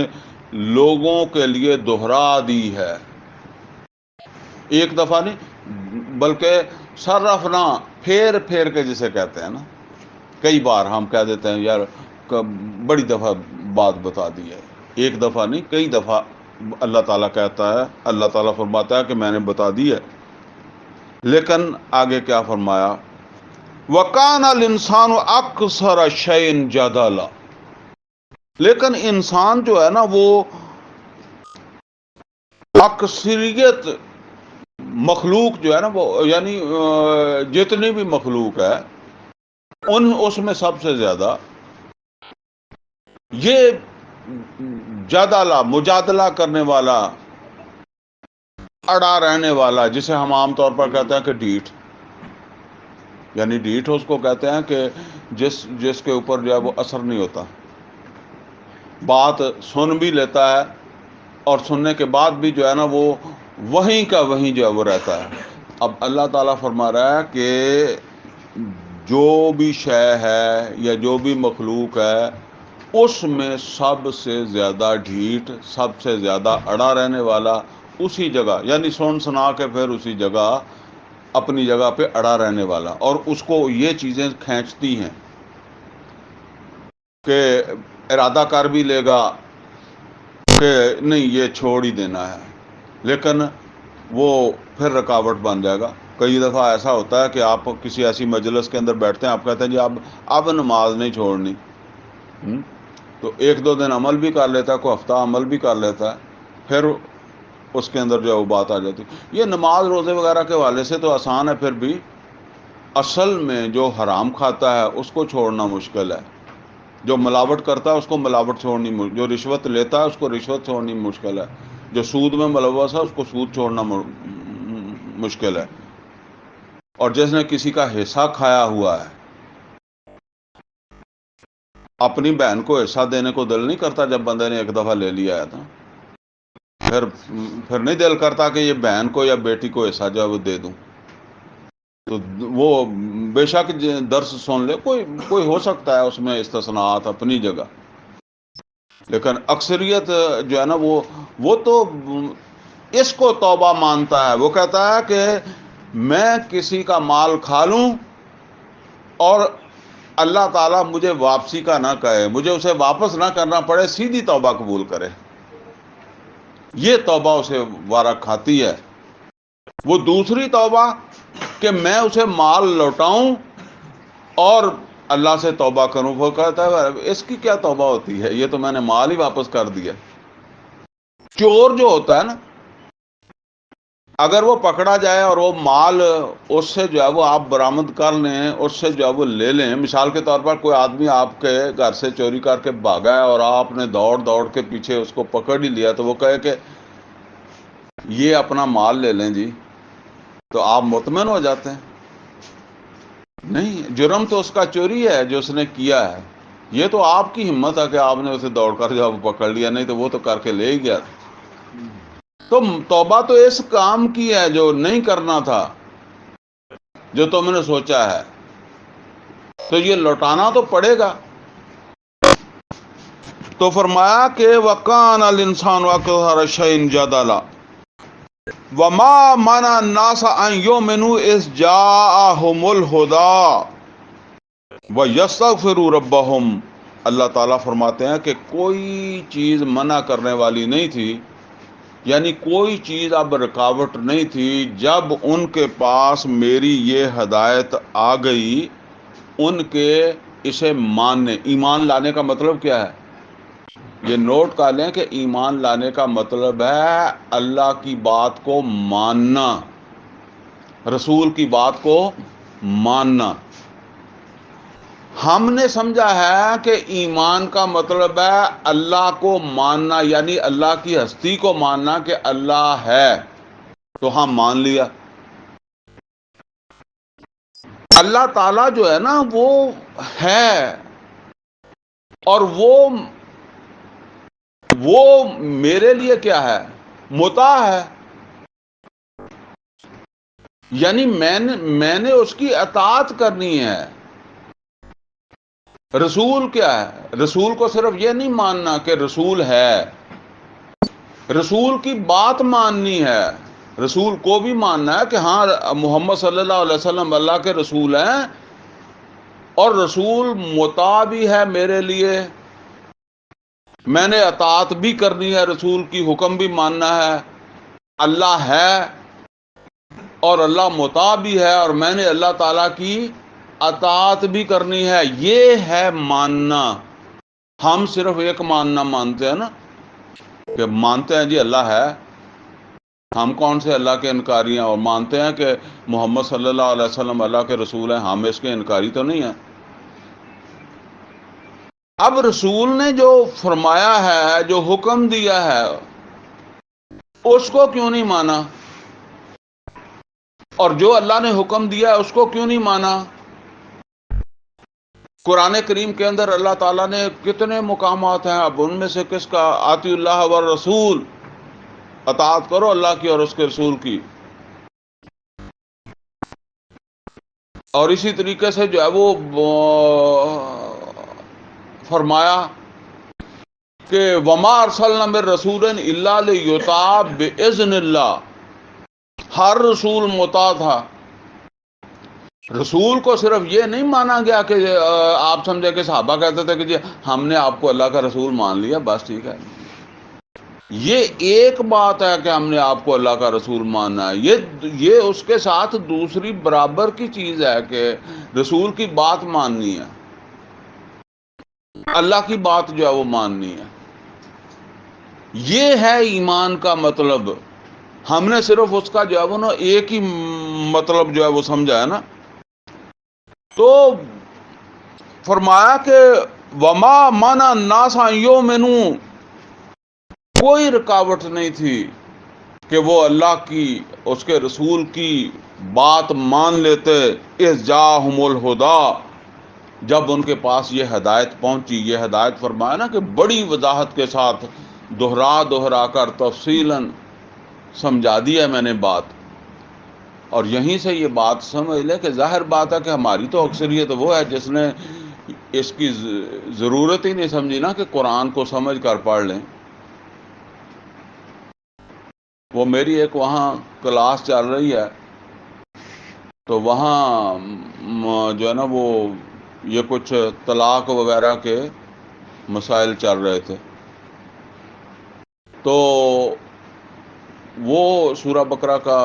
لوگوں کے لیے دہرا دی ہے. ایک دفعہ نہیں بلکہ صرفنا، پھیر پھیر کے جسے کہتے ہیں نا، کئی بار ہم کہہ دیتے ہیں یار بڑی دفعہ بات بتا دی ہے، ایک دفعہ نہیں کئی دفعہ اللہ تعالیٰ کہتا ہے، اللہ تعالیٰ فرماتا ہے کہ میں نے بتا دی ہے. لیکن آگے کیا فرمایا، وَكَانَ الْإِنسَانُ أَكْثَرَ شَيْءٍ جَدَلًا. لیکن انسان جو ہے نا وہ اکثریت مخلوق جو ہے نا وہ، یعنی جتنی بھی مخلوق ہے اس میں سب سے زیادہ یہ مجادلہ کرنے والا، اڑا رہنے والا، جسے ہم عام طور پر کہتے ہیں کہ ڈھیٹ، یعنی ڈھیٹ اس کو کہتے ہیں کہ جس کے اوپر جو ہے وہ اثر نہیں ہوتا، بات سن بھی لیتا ہے اور سننے کے بعد بھی جو ہے نا وہ وہیں کا وہیں جو ہے وہ رہتا ہے. اب اللہ تعالیٰ فرما رہا ہے کہ جو بھی شے ہے یا جو بھی مخلوق ہے اس میں سب سے زیادہ ڈھیٹ، سب سے زیادہ اڑا رہنے والا اسی جگہ، یعنی سن سنا کے پھر اسی جگہ اپنی جگہ پہ اڑا رہنے والا، اور اس کو یہ چیزیں کھینچتی ہیں کہ ارادہ کر بھی لے گا کہ نہیں یہ چھوڑ ہی دینا ہے، لیکن وہ پھر رکاوٹ بن جائے گا۔ کئی دفعہ ایسا ہوتا ہے کہ آپ کسی ایسی مجلس کے اندر بیٹھتے ہیں، آپ کہتے ہیں جی اب نماز نہیں چھوڑنی، تو ایک دو دن عمل بھی کر لیتا ہے، کوئی ہفتہ عمل بھی کر لیتا ہے، پھر اس کے اندر جو ہے وہ بات آ جاتی ہے۔ یہ نماز روزے وغیرہ کے حوالے سے تو آسان ہے، پھر بھی اصل میں جو حرام کھاتا ہے اس کو چھوڑنا مشکل ہے، جو ملاوٹ کرتا ہے اس کو ملاوٹ چھوڑنی، جو رشوت لیتا ہے اس کو رشوت چھوڑنی مشکل ہے، جو سود میں ملوث ہے اس کو سود چھوڑنا مشکل ہے، اور جس نے کسی کا حصہ کھایا ہوا ہے، اپنی بہن کو حصہ دینے کو دل نہیں کرتا جب بندے نے ایک دفعہ لے لیا ہے تو پھر نہیں دل کرتا کہ یہ بہن کو یا بیٹی کو حصہ جو ہے وہ دے دوں۔ تو وہ بے شک درس سن لے، کوئی ہو سکتا ہے اس میں استثناءات اپنی جگہ، لیکن اکثریت جو ہے نا وہ تو اس کو توبہ مانتا ہے، وہ کہتا ہے کہ میں کسی کا مال کھا لوں اور اللہ تعالیٰ مجھے واپسی کا نہ کہے، مجھے اسے واپس نہ کرنا پڑے، سیدھی توبہ قبول کرے، یہ توبہ اسے وارہ کھاتی ہے۔ وہ دوسری توبہ کہ میں اسے مال لوٹاؤں اور اللہ سے توبہ کروں، وہ کہتا ہے اس کی کیا توبہ ہوتی ہے، یہ تو میں نے مال ہی واپس کر دیا۔ چور جو ہوتا ہے نا، اگر وہ پکڑا جائے اور وہ مال اس سے جو ہے وہ آپ برآمد کر لیں، اس سے جو ہے وہ لے لیں، مثال کے طور پر کوئی آدمی آپ کے گھر سے چوری کر کے بھاگا ہے اور آپ نے دوڑ کے پیچھے اس کو پکڑ ہی لیا، تو وہ کہے کہ یہ اپنا مال لے لیں جی، تو آپ مطمئن ہو جاتے ہیں؟ نہیں، جرم تو اس کا چوری ہے جو اس نے کیا ہے، یہ تو آپ کی ہمت ہے کہ آپ نے اسے دوڑ کر جو ہے وہ پکڑ لیا، نہیں تو وہ تو کر کے لے ہی گیا۔ تو توبہ تو اس کام کی ہے جو نہیں کرنا تھا، جو تم نے سوچا ہے، تو یہ لوٹانا تو پڑے گا۔ تو فرمایا کہ وَقَانَ الْإِنسَانُ أَكْثَرَ شَيْءٍ جَدَلًا وَمَا مَنَعَ النَّاسَ أَن يُؤْمِنُوا إِذْ جَاءَهُمُ الْهُدَىٰ وَيَسْتَغْفِرُوا رَبَّهُمْ۔ اللہ تعالیٰ فرماتے ہیں کہ کوئی چیز منع کرنے والی نہیں تھی، یعنی کوئی چیز اب رکاوٹ نہیں تھی جب ان کے پاس میری یہ ہدایت آ گئی ان کے اسے ماننے۔ ایمان لانے کا مطلب کیا ہے؟ یہ نوٹ کر لیں کہ ایمان لانے کا مطلب ہے اللہ کی بات کو ماننا، رسول کی بات کو ماننا۔ ہم نے سمجھا ہے کہ ایمان کا مطلب ہے اللہ کو ماننا، یعنی اللہ کی ہستی کو ماننا کہ اللہ ہے، تو ہم مان لیا۔ اللہ تعالیٰ جو ہے نا وہ ہے، اور وہ میرے لیے کیا ہے؟ مطاع ہے، یعنی میں نے اس کی اطاعت کرنی ہے۔ رسول کیا ہے؟ رسول کو صرف یہ نہیں ماننا کہ رسول ہے، رسول کی بات ماننی ہے، رسول کو بھی ماننا ہے کہ ہاں محمد صلی اللہ علیہ وسلم اللہ کے رسول ہیں، اور رسول مطاع بھی ہے میرے لیے، میں نے اطاعت بھی کرنی ہے، رسول کی حکم بھی ماننا ہے۔ اللہ ہے اور اللہ مطاع بھی ہے، اور میں نے اللہ تعالیٰ کی اطاعت بھی کرنی ہے، یہ ہے ماننا۔ ہم صرف ایک ماننا مانتے ہیں نا، کہ مانتے ہیں جی اللہ ہے، ہم کون سے اللہ کے انکاری ہیں، اور مانتے ہیں کہ محمد صلی اللہ علیہ وسلم اللہ کے رسول ہیں، ہم اس کے انکاری تو نہیں ہیں۔ اب رسول نے جو فرمایا ہے، جو حکم دیا ہے، اس کو کیوں نہیں مانا؟ اور جو اللہ نے حکم دیا ہے اس کو کیوں نہیں مانا؟ قرآن کریم کے اندر اللہ تعالیٰ نے کتنے مقامات ہیں، اب ان میں سے کس کا؟ آتی اللہ والرسول، اطاعت کرو اللہ کی اور اس کے رسول کی۔ اور اسی طریقے سے جو ہے وہ فرمایا کہ وما ارسلنا من رسول الا لیطاع باذن اللہ، ہر رسول مطاع تھا۔ رسول کو صرف یہ نہیں مانا گیا کہ آپ سمجھے کہ صحابہ کہتے تھے کہ جی ہم نے آپ کو اللہ کا رسول مان لیا، بس ٹھیک ہے، یہ ایک بات ہے کہ ہم نے آپ کو اللہ کا رسول ماننا ہے، یہ اس کے ساتھ دوسری برابر کی چیز ہے کہ رسول کی بات ماننی ہے، اللہ کی بات جو ہے وہ ماننی ہے۔ یہ ہے ایمان کا مطلب۔ ہم نے صرف اس کا جو ہے وہ نا ایک ہی مطلب جو ہے وہ سمجھا ہے نا۔ تو فرمایا کہ وما مانا الناس ان یؤمنوا، کوئی رکاوٹ نہیں تھی کہ وہ اللہ کی، اس کے رسول کی بات مان لیتے، اذ جاءہم الہدی، جب ان کے پاس یہ ہدایت پہنچی۔ یہ ہدایت فرمایا نا کہ بڑی وضاحت کے ساتھ دہرا کر تفصیلاً سمجھا دیا میں نے بات۔ اور یہیں سے یہ بات سمجھ لیں کہ ظاہر بات ہے کہ ہماری تو اکثریت وہ ہے جس نے اس کی ضرورت ہی نہیں سمجھی نا کہ قرآن کو سمجھ کر پڑھ لیں۔ وہ میری ایک وہاں کلاس چل رہی ہے، تو وہاں جو ہے نا وہ یہ کچھ طلاق وغیرہ کے مسائل چل رہے تھے، تو وہ سورہ بقرہ کا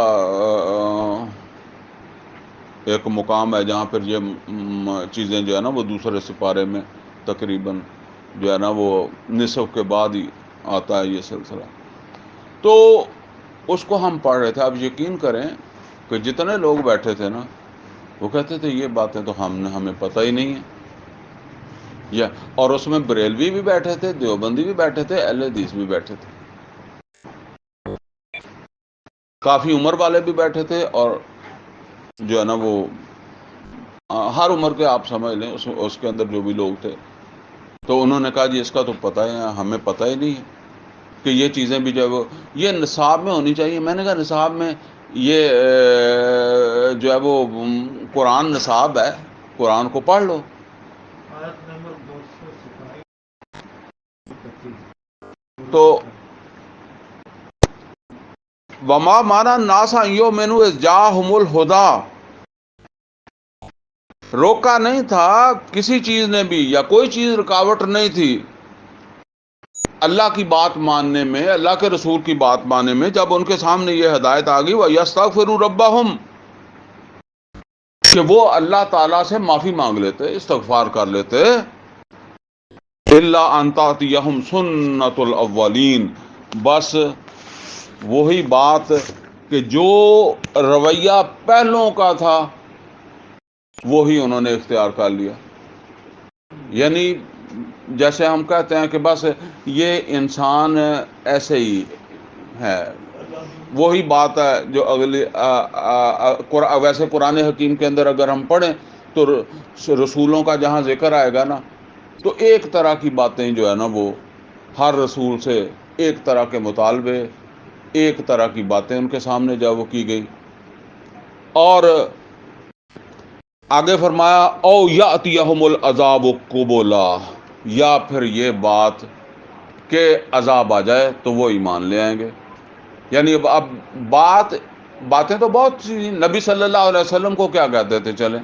ایک مقام ہے جہاں پر یہ چیزیں جو ہے نا وہ دوسرے سپارے میں تقریباً جو ہے نا وہ نصف کے بعد ہی آتا ہے یہ سلسلہ۔ تو اس کو ہم پڑھ رہے تھے۔ اب یقین کریں کہ جتنے لوگ بیٹھے تھے نا وہ کہتے تھے یہ باتیں تو ہمیں پتہ ہی نہیں ہے۔ اور اس میں بریلوی بھی بیٹھے تھے، دیوبندی بھی بیٹھے تھے، اہل حدیث بھی بیٹھے تھے، کافی عمر والے بھی بیٹھے تھے، اور جو ہے نا وہ ہر عمر کے آپ سمجھ لیں اس کے اندر جو بھی لوگ تھے۔ تو انہوں نے کہا جی اس کا تو پتہ ہے، ہمیں پتہ ہی نہیں ہے کہ یہ چیزیں بھی جو ہے وہ یہ نصاب میں ہونی چاہیے۔ میں نے کہا نصاب میں یہ جو ہے وہ قرآن نصاب ہے، قرآن کو پڑھ لو۔ تو وما مانا الناس ان یؤمنوا اذ جاءہم الہدی، روکا نہیں تھا کسی چیز نے بھی، یا کوئی چیز رکاوٹ نہیں تھی اللہ کی بات ماننے میں، اللہ کے رسول کی بات ماننے میں، جب ان کے سامنے یہ ہدایت آ گئی وَيَسْتَغْفِرُوا رَبَّهُمْ، کہ وہ اللہ تعالیٰ سے معافی مانگ لیتے، استغفار کر لیتے۔ إِلَّا أَن تَأْتِيَهُمْ سُنَّةُ الْأَوَّلِينَ، بس وہی بات کہ جو رویہ پہلوں کا تھا وہی انہوں نے اختیار کر لیا۔ یعنی جیسے ہم کہتے ہیں کہ بس یہ انسان ایسے ہی ہے، وہی بات ہے جو اگلی ویسے قرآن حکیم کے اندر اگر ہم پڑھیں تو رسولوں کا جہاں ذکر آئے گا نا، تو ایک طرح کی باتیں جو ہے نا وہ ہر رسول سے ایک طرح کے مطالبے، ایک طرح کی باتیں ان کے سامنے جو وہ کی گئی۔ اور آگے فرمایا او یاتیہم العذاب قبلا، یا پھر یہ بات کہ عذاب آ جائے تو وہ ایمان لے آئیں گے۔ یعنی اب باتیں تو بہت سی۔ نبی صلی اللہ علیہ وسلم کو کیا کہتے تھے؟ چلیں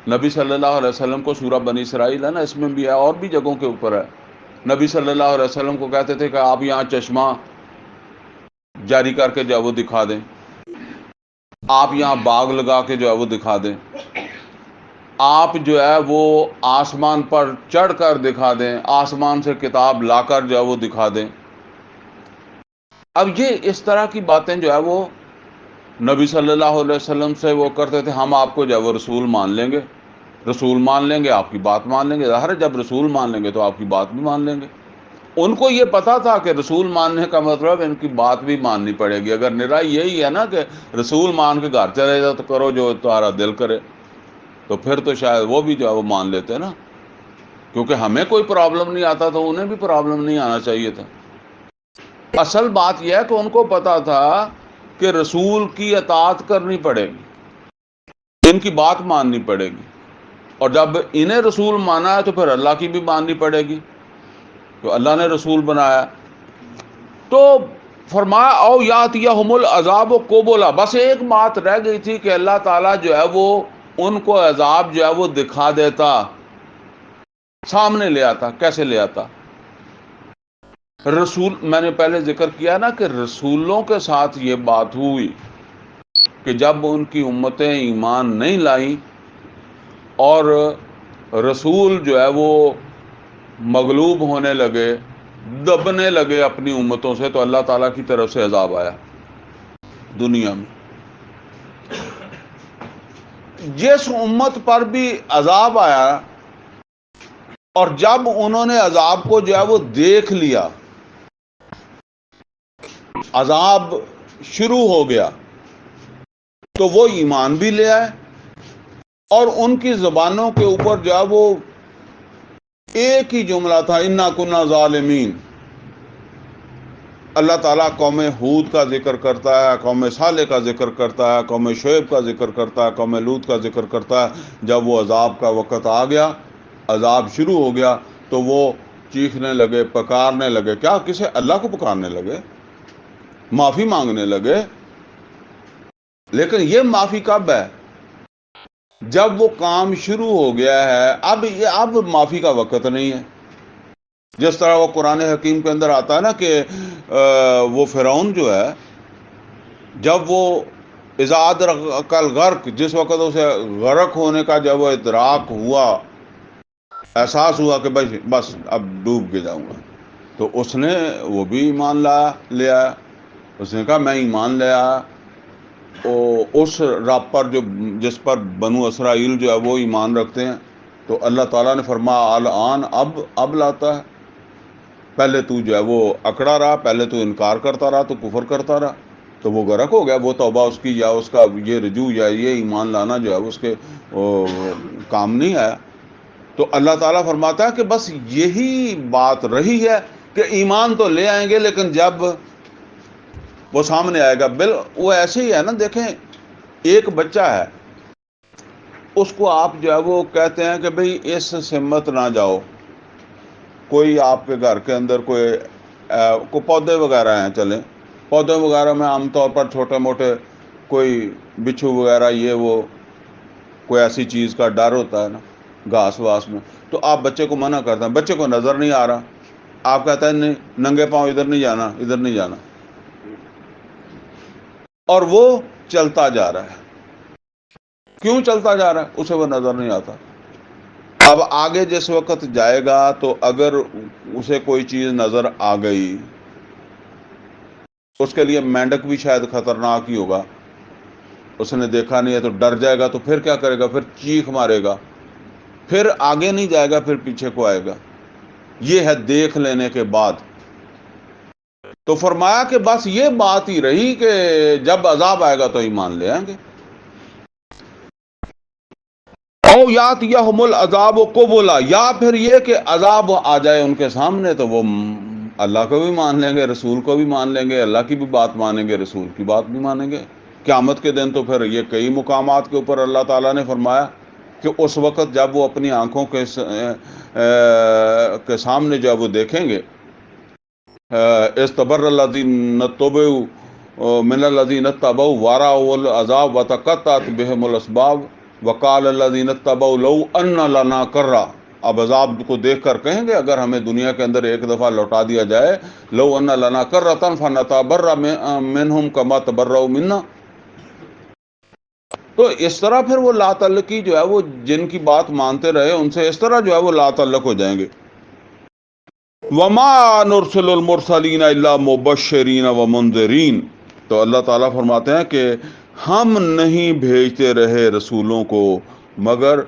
نبی صلی اللہ علیہ وسلم کو سورہ بنی اسرائیل ہے نا، اس میں بھی ہے اور بھی جگہوں کے اوپر ہے، نبی صلی اللہ علیہ وسلم کو کہتے تھے کہ آپ یہاں چشمہ جاری کر کے جو ہے وہ دکھا دیں، آپ یہاں باغ لگا کے جو ہے وہ دکھا دیں، آپ جو ہے وہ آسمان پر چڑھ کر دکھا دیں، آسمان سے کتاب لا کر جو ہے وہ دکھا دیں۔ اب یہ اس طرح کی باتیں جو ہے وہ نبی صلی اللہ علیہ وسلم سے وہ کرتے تھے۔ ہم آپ کو جو ہے وہ رسول مان لیں گے، رسول مان لیں گے، آپ کی بات مان لیں گے۔ ظاہر ہے جب رسول مان لیں گے تو آپ کی بات بھی مان لیں گے۔ ان کو یہ پتا تھا کہ رسول ماننے کا مطلب ان کی بات بھی ماننی پڑے گی۔ اگر نرا یہی ہے نا کہ رسول مان کے گھر چلے جاؤ تو کرو جو تمہارا دل کرے، تو پھر تو شاید وہ بھی جو ہے وہ مان لیتے نا، کیونکہ ہمیں کوئی پرابلم نہیں آتا تو انہیں بھی پرابلم نہیں آنا چاہیے تھا۔ اصل بات یہ ہے کہ ان کو پتا تھا کہ رسول کی اطاعت کرنی پڑے گی، ان کی بات ماننی پڑے گی، اور جب انہیں رسول مانا ہے تو پھر اللہ کی بھی ماننی پڑے گی، تو اللہ نے رسول بنایا۔ تو فرمایا او یاتیہم العذاب قبلا، بس ایک بات رہ گئی تھی کہ اللہ تعالیٰ جو ہے وہ ان کو عذاب جو ہے وہ دکھا دیتا، سامنے لے آتا۔ کیسے لے آتا؟ رسول، میں نے پہلے ذکر کیا نا کہ رسولوں کے ساتھ یہ بات ہوئی کہ جب ان کی امتیں ایمان نہیں لائیں اور رسول جو ہے وہ مغلوب ہونے لگے، دبنے لگے اپنی امتوں سے، تو اللہ تعالیٰ کی طرف سے عذاب آیا دنیا میں۔ جس امت پر بھی عذاب آیا اور جب انہوں نے عذاب کو جو ہے وہ دیکھ لیا، عذاب شروع ہو گیا، تو وہ ایمان بھی لے آئے اور ان کی زبانوں کے اوپر جو ہے وہ ایک ہی جملہ تھا، انا کنا ظالمین۔ اللہ تعالیٰ قوم ہود کا ذکر کرتا ہے، قوم صالح کا ذکر کرتا ہے، قوم شعیب کا ذکر کرتا ہے، قوم لوط کا ذکر کرتا ہے۔ جب وہ عذاب کا وقت آ گیا، عذاب شروع ہو گیا، تو وہ چیخنے لگے، پکارنے لگے۔ کیا؟ کسے؟ اللہ کو پکارنے لگے، معافی مانگنے لگے۔ لیکن یہ معافی کب ہے؟ جب وہ کام شروع ہو گیا ہے۔ اب معافی کا وقت نہیں ہے۔ جس طرح وہ قرآن حکیم کے اندر آتا ہے نا کہ وہ فرعون جو ہے، جب وہ اذا ادرک الغرق، جس وقت اسے غرق ہونے کا جب وہ ادراک ہوا، احساس ہوا کہ بس اب ڈوب کے جاؤں گا، تو اس نے وہ بھی ایمان لیا۔ اس نے کہا میں ایمان لیا اس رب پر جس پر بنو اسرائیل جو ہے وہ ایمان رکھتے ہیں۔ تو اللہ تعالیٰ نے فرمایا الآن، اب لاتا ہے۔ پہلے تو جو ہے وہ اکڑا رہا، پہلے تو انکار کرتا رہا، تو کفر کرتا رہا، تو وہ غرق ہو گیا۔ وہ توبہ اس کی یا اس کا یہ رجوع یا یہ ایمان لانا جو ہے اس کے کام نہیں آیا۔ تو اللہ تعالیٰ فرماتا ہے کہ بس یہی بات رہی ہے کہ ایمان تو لے آئیں گے، لیکن جب وہ سامنے آئے گا، وہ ایسے ہی ہے نا۔ دیکھیں، ایک بچہ ہے، اس کو آپ جو ہے وہ کہتے ہیں کہ بھئی اس سمت نہ جاؤ۔ کوئی آپ کے گھر کے اندر کوئی پودے وغیرہ ہیں، چلیں پودے وغیرہ میں عام طور پر چھوٹے موٹے کوئی بچھو وغیرہ یہ وہ کوئی ایسی چیز کا ڈر ہوتا ہے نا، گھاس واس میں، تو آپ بچے کو منع کرتے ہیں، بچے کو نظر نہیں آ رہا، آپ کہتے ہیں نہیں، ننگے پاؤں ادھر نہیں جانا، ادھر نہیں جانا، اور وہ چلتا جا رہا ہے۔ کیوں چلتا جا رہا ہے؟ اسے وہ نظر نہیں آتا۔ اب آگے جس وقت جائے گا تو اگر اسے کوئی چیز نظر آ گئی، اس کے لیے مینڈک بھی شاید خطرناک ہی ہوگا، اس نے دیکھا نہیں ہے تو ڈر جائے گا، تو پھر کیا کرے گا؟ پھر چیخ مارے گا، پھر آگے نہیں جائے گا، پھر پیچھے کو آئے گا۔ یہ ہے دیکھ لینے کے بعد۔ تو فرمایا کہ بس یہ بات ہی رہی کہ جب عذاب آئے گا تو ایمان لے آئیں گے۔ او یاتیہم العذاب قبلا، یا پھر یہ کہ عذاب آ جائے ان کے سامنے تو وہ اللہ کو بھی مان لیں گے، رسول کو بھی مان لیں گے، اللہ کی بھی بات مانیں گے، رسول کی بات بھی مانیں گے۔ قیامت کے دن تو پھر یہ کئی مقامات کے اوپر اللہ تعالیٰ نے فرمایا کہ اس وقت جب وہ اپنی آنکھوں کے سامنے جب وہ دیکھیں گے، استبر الذین اتبعوا من الذین اتبعوا ورأوا العذاب وتقطعت بهم الاسباب وقال الذین اتبعوا لو ان لنا کرہ۔ اب عذاب کو دیکھ کر کہیں گے اگر ہمیں دنیا کے اندر ایک دفعہ لوٹا دیا جائے، لو ان لنا کرۃ فنتبرأ منہم کما تبرؤوا منا۔ تو اس طرح پھر وہ لا تعلقی جو ہے وہ جن کی بات مانتے رہے ان سے اس طرح جو ہے وہ لا تعلق ہو جائیں گے۔ وما نرسل المرسلین الا مبشرین ومنذرین۔ تو اللہ تعالیٰ فرماتے ہیں کہ ہم نہیں بھیجتے رہے رسولوں کو مگر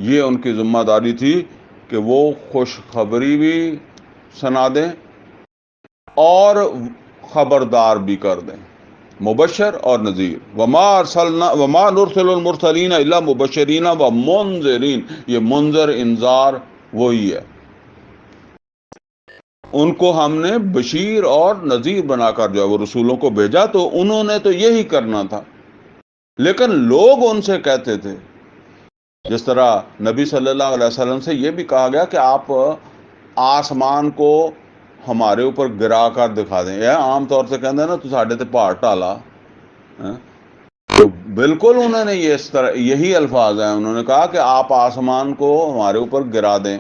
یہ ان کی ذمہ داری تھی کہ وہ خوشخبری بھی سنا دیں اور خبردار بھی کر دیں، مبشر اور نذیر۔ وما نرسل المرسلین الا مبشرین ومنذرین، یہ منذر انذار وہی ہے۔ ان کو ہم نے بشیر اور نذیر بنا کر جو ہے وہ رسولوں کو بھیجا، تو انہوں نے تو یہی کرنا تھا، لیکن لوگ ان سے کہتے تھے، جس طرح نبی صلی اللہ علیہ وسلم سے یہ بھی کہا گیا کہ آپ آسمان کو ہمارے اوپر گرا کر دکھا دیں۔ یہ عام طور سے کہتے ہیں نا تو ساڈے تے پہاڑ ٹالا، تو بالکل انہوں نے یہ اس طرح یہی الفاظ ہیں، انہوں نے کہا کہ آپ آسمان کو ہمارے اوپر گرا دیں۔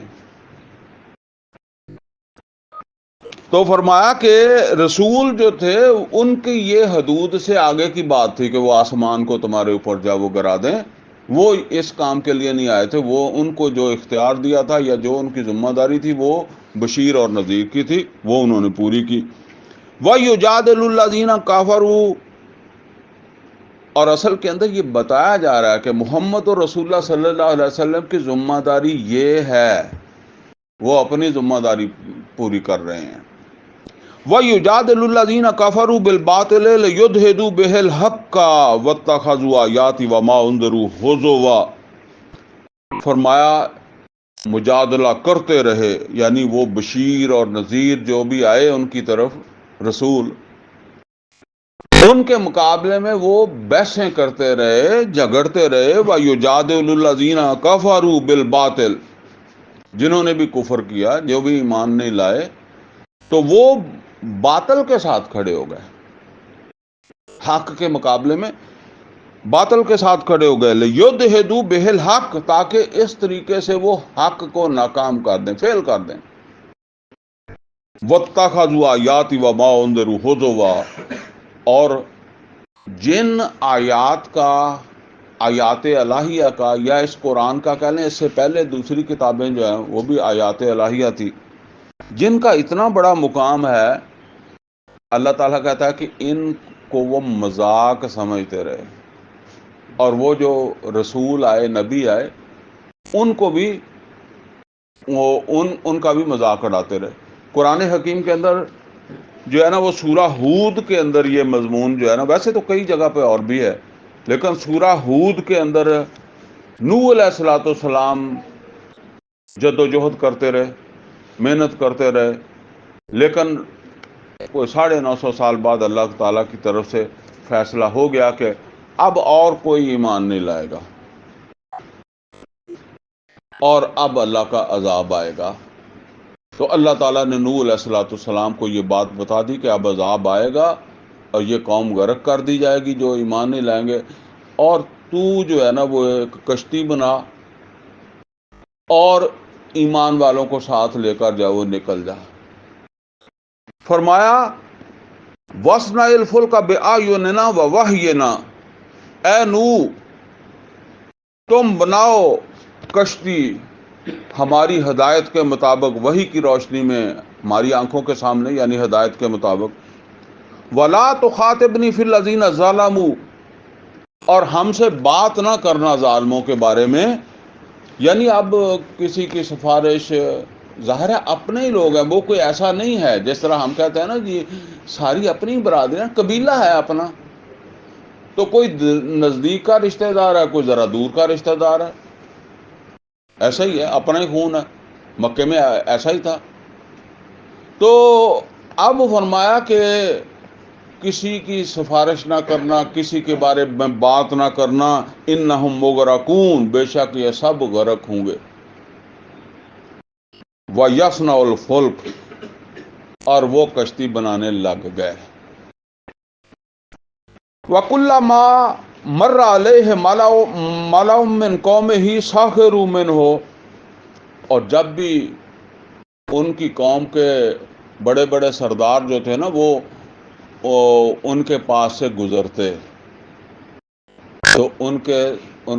تو فرمایا کہ رسول جو تھے ان کی یہ حدود سے آگے کی بات تھی کہ وہ آسمان کو تمہارے اوپر جا وہ گرا دیں، وہ اس کام کے لیے نہیں آئے تھے. وہ ان کو جو اختیار دیا تھا یا جو ان کی ذمہ داری تھی وہ بشیر اور نذیر کی تھی، وہ انہوں نے پوری کی. وَيُجَادِلُ الَّذِينَ كَفَرُوا، اور اصل کے اندر یہ بتایا جا رہا ہے کہ محمد اور رسول اللہ صلی اللہ علیہ وسلم کی ذمہ داری یہ ہے، وہ اپنی ذمہ داری پوری کر رہے ہیں. وَيُجَادِلُ الَّذِينَ كَفَرُوا بِالْبَاطِلِ لِيُدْحِضُوا بِهِ الْحَقَّ وَاتَّخَذُوا آيَاتِي وَمَا أُنذِرُوا هُزُوًا. فرمایا مجادلہ کرتے رہے، یعنی وہ بشیر اور نذیر جو بھی آئے ان کی طرف رسول، ان کے مقابلے میں وہ بحثیں کرتے رہے، جھگڑتے رہے. وَيُجَادِلُ الَّذِينَ كَفَرُوا بِالْبَاطِلِ، جنہوں نے بھی کفر کیا، جو بھی ایمان نہیں لائے، تو وہ باطل کے ساتھ کھڑے ہو گئے، حق کے مقابلے میں باطل کے ساتھ کھڑے ہو گئے. لِيُدْحِضُوا بِهِ الْحَقَّ، تاکہ اس طریقے سے وہ حق کو ناکام کر دیں، فیل کر دیں. وَاتَّخَذُوا آيَاتِي وَمَا أُنذِرُوا هُزُوًا، اور جن آیات کا، آیات الہیہ کا، یا اس قرآن کا کہہ لیں، اس سے پہلے دوسری کتابیں جو ہیں وہ بھی آیات الہیہ تھی، جن کا اتنا بڑا مقام ہے، اللہ تعالیٰ کہتا ہے کہ ان کو وہ مذاق سمجھتے رہے، اور وہ جو رسول آئے، نبی آئے، ان کو بھی ان کا بھی مذاق اڑاتے رہے. قرآن حکیم کے اندر جو ہے نا، وہ سورہ ہود کے اندر یہ مضمون جو ہے نا، ویسے تو کئی جگہ پہ اور بھی ہے، لیکن سورہ ہود کے اندر نوح علیہ الصلوۃ والسلام جد و جہد کرتے رہے، محنت کرتے رہے، لیکن کوئی 950 سال بعد اللہ تعالیٰ کی طرف سے فیصلہ ہو گیا کہ اب اور کوئی ایمان نہیں لائے گا، اور اب اللہ کا عذاب آئے گا. تو اللہ تعالیٰ نے نوح علیہ الصلوۃ والسلام کو یہ بات بتا دی کہ اب عذاب آئے گا اور یہ قوم غرق کر دی جائے گی جو ایمان نہیں لائیں گے، اور تو جو ہے نا وہ ایک کشتی بنا اور ایمان والوں کو ساتھ لے کر جا، وہ نکل جا. فرمایا وَاصْنَعِ الْفُلْكَ بِأَعْيُنِنَا وَوَحْيِنَا، اے نوح تم بناؤ کشتی ہماری ہدایت کے مطابق، وحی کی روشنی میں، ہماری آنکھوں کے سامنے، یعنی ہدایت کے مطابق. وَلَا تُخَاطِبْنِي فِي الَّذِينَ ظَلَمُوا، اور ہم سے بات نہ کرنا ظالموں کے بارے میں. یعنی اب کسی کی سفارش، ظاہر ہے اپنے ہی لوگ ہیں، وہ کوئی ایسا نہیں ہے جس طرح ہم کہتے ہیں نا جی ساری اپنی برادری ہیں، قبیلہ ہے اپنا، تو کوئی نزدیک کا رشتہ دار ہے، کوئی ذرا دور کا رشتہ دار ہے، ایسا ہی ہے، اپنا ہی خون ہے. مکے میں ایسا ہی تھا. تو اب فرمایا کہ کسی کی سفارش نہ کرنا، کسی کے بارے میں بات نہ کرنا. انہم مغرقون، بے شک یہ سب غرق ہوں گے. وَيَصْنَعُ الْفُلْكَ، اور وہ کشتی بنانے لگ گئے. وَكُلَّمَا مَرَّ عَلَيْهِ مَلَأٌ مِّن قَوْمِهِ سَخِرُوا مِنْهُ، اور جب بھی ان کی قوم کے بڑے بڑے سردار جو تھے نا، وہ ان کے پاس سے گزرتے تو ان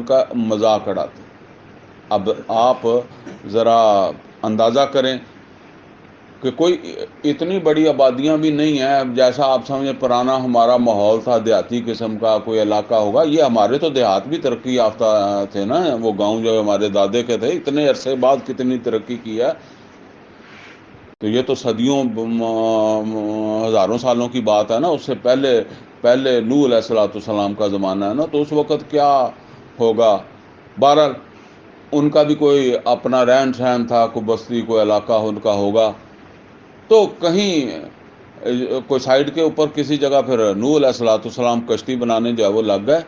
کا مذاق اڑاتے. اب آپ ذرا اندازہ کریں کہ کوئی اتنی بڑی آبادیاں بھی نہیں ہیں، جیسا آپ سمجھیں پرانا ہمارا ماحول تھا، دیہاتی قسم کا کوئی علاقہ ہوگا. یہ ہمارے تو دیہات بھی ترقی یافتہ تھے نا، وہ گاؤں جو ہمارے دادے کے تھے، اتنے عرصے بعد کتنی ترقی کی ہے. تو یہ تو صدیوں، ہزاروں سالوں کی بات ہے نا. اس سے پہلے نوح علیہ الصلوۃ والسلام کا زمانہ ہے نا، تو اس وقت کیا ہوگا. بہرحال ان کا بھی کوئی اپنا رہن سہن تھا، کوئی بستی، کوئی علاقہ ان کا ہوگا. تو کہیں کوئی سائڈ کے اوپر کسی جگہ پھر نوح علیہ الصلوۃ والسلام کشتی بنانے جو ہے وہ لگ گئے.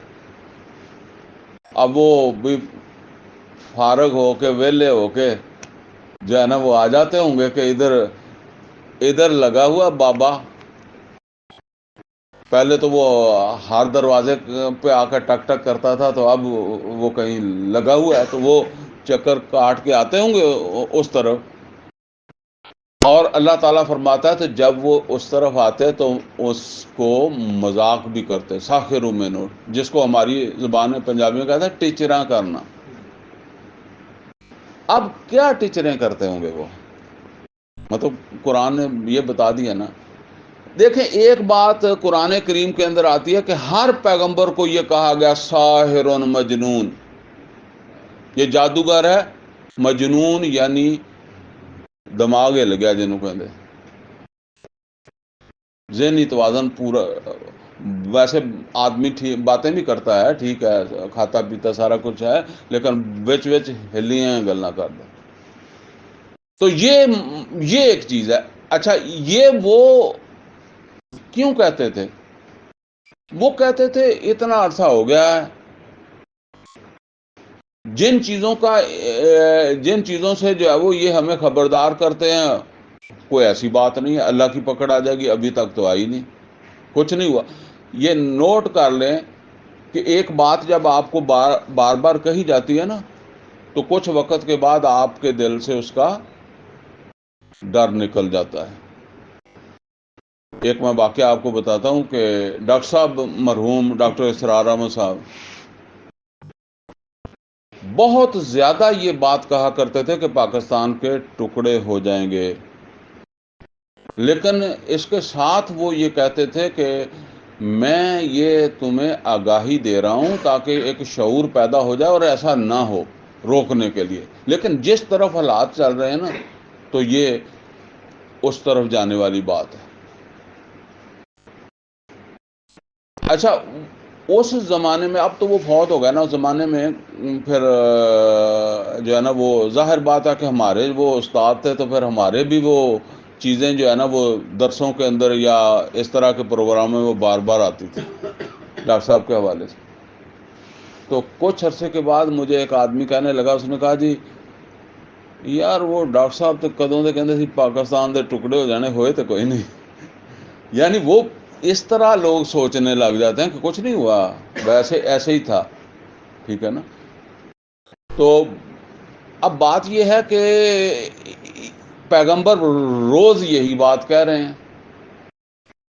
اب وہ بھی فارغ ہو کے، ویلے ہو کے جو ہے نا وہ آ جاتے ہوں گے کہ ادھر لگا ہوا بابا. پہلے تو وہ ہر دروازے پہ آ کر ٹک ٹک کرتا تھا، تو اب وہ کہیں لگا ہوا ہے تو وہ چکر کاٹ کے آتے ہوں گے اس طرف. اور اللہ تعالیٰ فرماتا ہے تو جب وہ اس طرف آتے تو اس کو مذاق بھی کرتے، ساخر منہ، جس کو ہماری زبان میں پنجابی میں کہتے ہیں ٹیچراں کرنا۔ اب کیا ٹیچریں کرتے ہوں گے وہ؟ مطلب قرآن نے یہ بتا دیا نا۔ دیکھیں ایک بات قرآن کریم کے اندر آتی ہے کہ ہر پیغمبر کو یہ کہا گیا ساحر مجنون، یہ جادوگر ہے، مجنون یعنی دماغ ہل گیا جنہوں کہتے ذہنی توازن پورا۔ ویسے آدمی ٹھیک باتیں بھی کرتا ہے، ٹھیک ہے، کھاتا پیتا سارا کچھ ہے، لیکن وچ وچ ہلیاں گلاں کردا۔ تو یہ ایک چیز ہے۔ اچھا یہ وہ کیوں کہتے تھے؟ وہ کہتے تھے اتنا عرصہ ہو گیا ہے جن چیزوں سے جو ہے وہ یہ ہمیں خبردار کرتے ہیں، کوئی ایسی بات نہیں ہے، اللہ کی پکڑ آ جائے گی، ابھی تک تو آئی نہیں، کچھ نہیں ہوا۔ یہ نوٹ کر لیں کہ ایک بات جب آپ کو بار بار کہی جاتی ہے نا تو کچھ وقت کے بعد آپ کے دل سے اس کا ڈر نکل جاتا ہے۔ ایک میں واقعہ آپ کو بتاتا ہوں کہ ڈاکٹر صاحب مرحوم ڈاکٹر اسرار احمد صاحب بہت زیادہ یہ بات کہا کرتے تھے کہ پاکستان کے ٹکڑے ہو جائیں گے، لیکن اس کے ساتھ وہ یہ کہتے تھے کہ میں یہ تمہیں آگاہی دے رہا ہوں تاکہ ایک شعور پیدا ہو جائے اور ایسا نہ ہو، روکنے کے لیے۔ لیکن جس طرف حالات چل رہے ہیں نا تو یہ اس طرف جانے والی بات ہے۔ اچھا اس زمانے میں، اب تو وہ فوت ہو گیا نا، اس زمانے میں پھر جو ہے نا وہ ظاہر بات ہے کہ ہمارے وہ استاد تھے تو پھر ہمارے بھی وہ چیزیں جو ہے نا وہ درسوں کے اندر یا اس طرح کے پروگراموں میں وہ بار بار آتی تھی ڈاکٹر صاحب کے حوالے سے۔ تو کچھ عرصے کے بعد مجھے ایک آدمی کہنے لگا، اس نے کہا جی یار وہ ڈاکٹر صاحب تو کدوں دے کہندے سی پاکستان دے ٹکڑے ہو جانے، ہوئے تو کوئی نہیں۔ یعنی وہ اس طرح لوگ سوچنے لگ جاتے ہیں کہ کچھ نہیں ہوا، ویسے ایسے ہی تھا، ٹھیک ہے نا۔ تو اب بات یہ ہے کہ پیغمبر روز یہی بات کہہ رہے ہیں،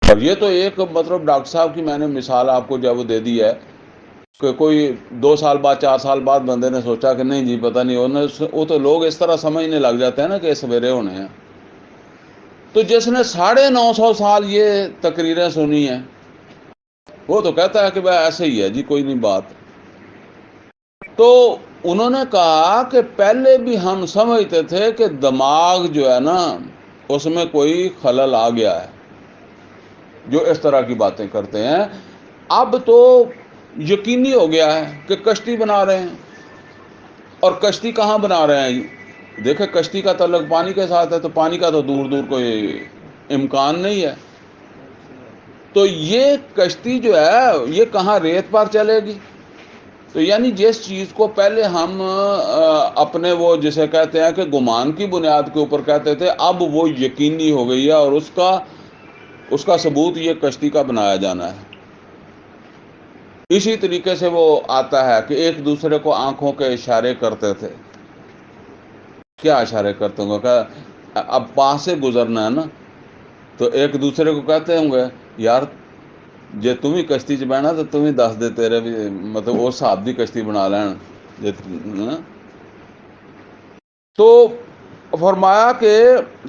اور یہ تو ایک مطلب ڈاکٹر صاحب کی میں نے مثال آپ کو جب وہ دے دی ہے کہ کوئی 2 سال بعد 4 سال بعد بندے نے سوچا کہ نہیں جی پتہ نہیں، وہ تو لوگ اس طرح سمجھنے لگ جاتے ہیں نا کہ سویرے ہونے ہیں۔ تو جس نے 950 سال یہ تقریریں سنی ہیں وہ تو کہتا ہے کہ بھائی ایسے ہی ہے جی، کوئی نہیں بات۔ تو انہوں نے کہا کہ پہلے بھی ہم سمجھتے تھے کہ دماغ جو ہے نا اس میں کوئی خلل آ گیا ہے جو اس طرح کی باتیں کرتے ہیں۔ اب تو یقینی ہو گیا ہے کہ کشتی بنا رہے ہیں، اور کشتی کہاں بنا رہے ہیں؟ دیکھیں کشتی کا تعلق پانی کے ساتھ ہے، تو پانی کا تو دور دور کوئی امکان نہیں ہے۔ تو یہ کشتی جو ہے یہ کہاں ریت پر چلے گی؟ تو یعنی جس چیز کو پہلے ہم اپنے وہ جسے کہتے ہیں کہ گمان کی بنیاد کے اوپر کہتے تھے، اب وہ یقینی ہو گئی ہے، اور اس کا ثبوت یہ کشتی کا بنایا جانا ہے۔ اسی طریقے سے وہ آتا ہے کہ ایک دوسرے کو آنکھوں کے اشارے کرتے تھے۔ کیا اشارے کرتے ہوں گے کہ اب پاس سے گزرنا ہے نا تو ایک دوسرے کو کہتے ہوں گے یار جے تم ہی کشتی چ بہنا تو تم ہی دس دے، تیرے بھی مطلب اس حساب دی کشتی بنا لین۔ تو فرمایا کہ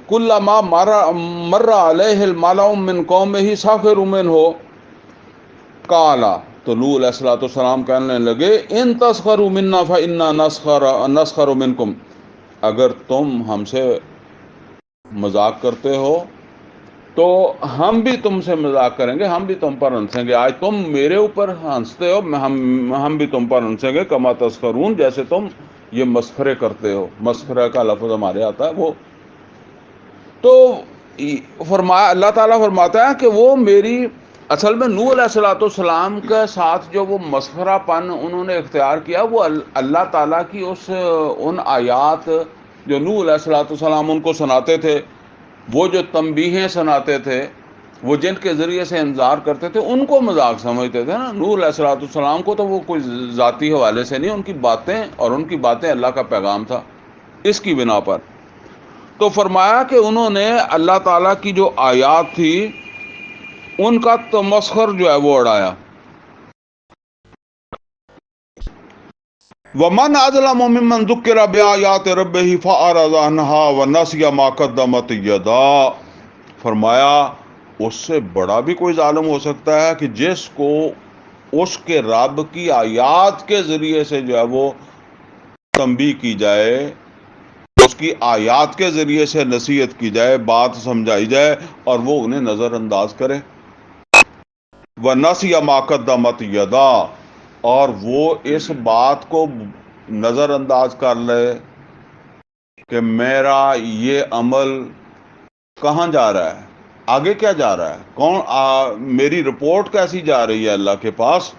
کلما مر علیہ الملأ من قومہ سخروا منہ قال، تو نوح علیہ الصلوۃ والسلام کہنے لگے ان تسخروا منا فانا نسخر منکم، اگر تم ہم سے مذاق کرتے ہو تو ہم بھی تم سے مذاق کریں گے، ہم بھی تم پر ہنسیں گے۔ آج تم میرے اوپر ہنستے ہو، ہم بھی تم پر ہنسیں گے، کما تسخرون، جیسے تم یہ مسخرے کرتے ہو۔ مسخرہ کا لفظ ہمارے آتا ہے وہ۔ تو فرمایا، اللہ تعالیٰ فرماتا ہے کہ وہ میری اصل میں نوح علیہ الصلوۃ والسلام کے ساتھ جو وہ مسخرہ پن انہوں نے اختیار کیا، وہ اللہ تعالیٰ کی ان آیات جو نوح علیہ الصلوۃ والسلام ان کو سناتے تھے، وہ جو تنبیہیں سناتے تھے، وہ جن کے ذریعے سے انذار کرتے تھے، ان کو مذاق سمجھتے تھے نا۔ نوح علیہ الصلوۃ والسلام کو تو وہ کوئی ذاتی حوالے سے نہیں، ان کی باتیں اللہ کا پیغام تھا، اس کی بنا پر۔ تو فرمایا کہ انہوں نے اللہ تعالیٰ کی جو آیات تھی ان کا تمسخر جو ہے وہ اڑایا. وَمَنْ أَظْلَمُ مِمَّنْ ذُكِّرَ بِآيَاتِ رَبِّهِ فَأَعْرَضَ عَنْهَا وَنَسِيَ مَا قَدَّمَتْ يَدَاهُ. فرمایا اس سے بڑا بھی کوئی ظالم ہو سکتا ہے کہ جس کو اس کے رب کی آیات کے ذریعے سے جو ہے وہ تنبیہ کی جائے، اس کی آیات کے ذریعے سے نصیحت کی جائے، بات سمجھائی جائے اور وہ انہیں نظر انداز کرے. وَنَسِيَ مَا قَدَّمَتْ يَدَاهُ، اور وہ اس بات کو نظر انداز کر لے کہ میرا یہ عمل کہاں جا رہا ہے، آگے کیا جا رہا ہے، میری رپورٹ کیسی جا رہی ہے اللہ کے پاس،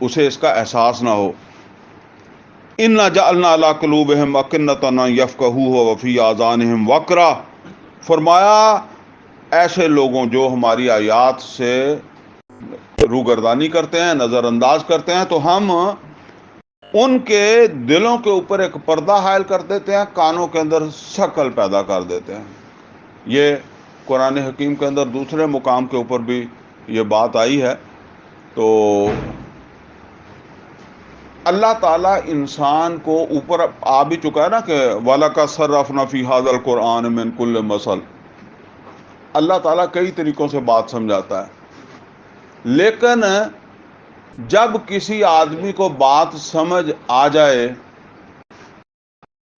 اسے اس کا احساس نہ ہو. اِنَّا جَعَلْنَا عَلَىٰ قُلُوبِهِمْ أَكِنَّةً أَن يَفْقَهُوهُ وَفِي آذَانِهِمْ وَقْرًا. فرمایا ایسے لوگوں جو ہماری آیات سے روگردانی کرتے ہیں، نظر انداز کرتے ہیں، تو ہم ان کے دلوں کے اوپر ایک پردہ حائل کر دیتے ہیں، کانوں کے اندر شکل پیدا کر دیتے ہیں. یہ قرآن حکیم کے اندر دوسرے مقام کے اوپر بھی یہ بات آئی ہے. تو اللہ تعالیٰ انسان کو اوپر آ بھی چکا ہے نا کہ وَلَقَدْ صَرَّفْنَا فِي هَذَا الْقُرْآنِ مِنْ كُلِّ مَثَلٍ. اللہ تعالیٰ کئی طریقوں سے بات سمجھاتا ہے، لیکن جب کسی آدمی کو بات سمجھ آ جائے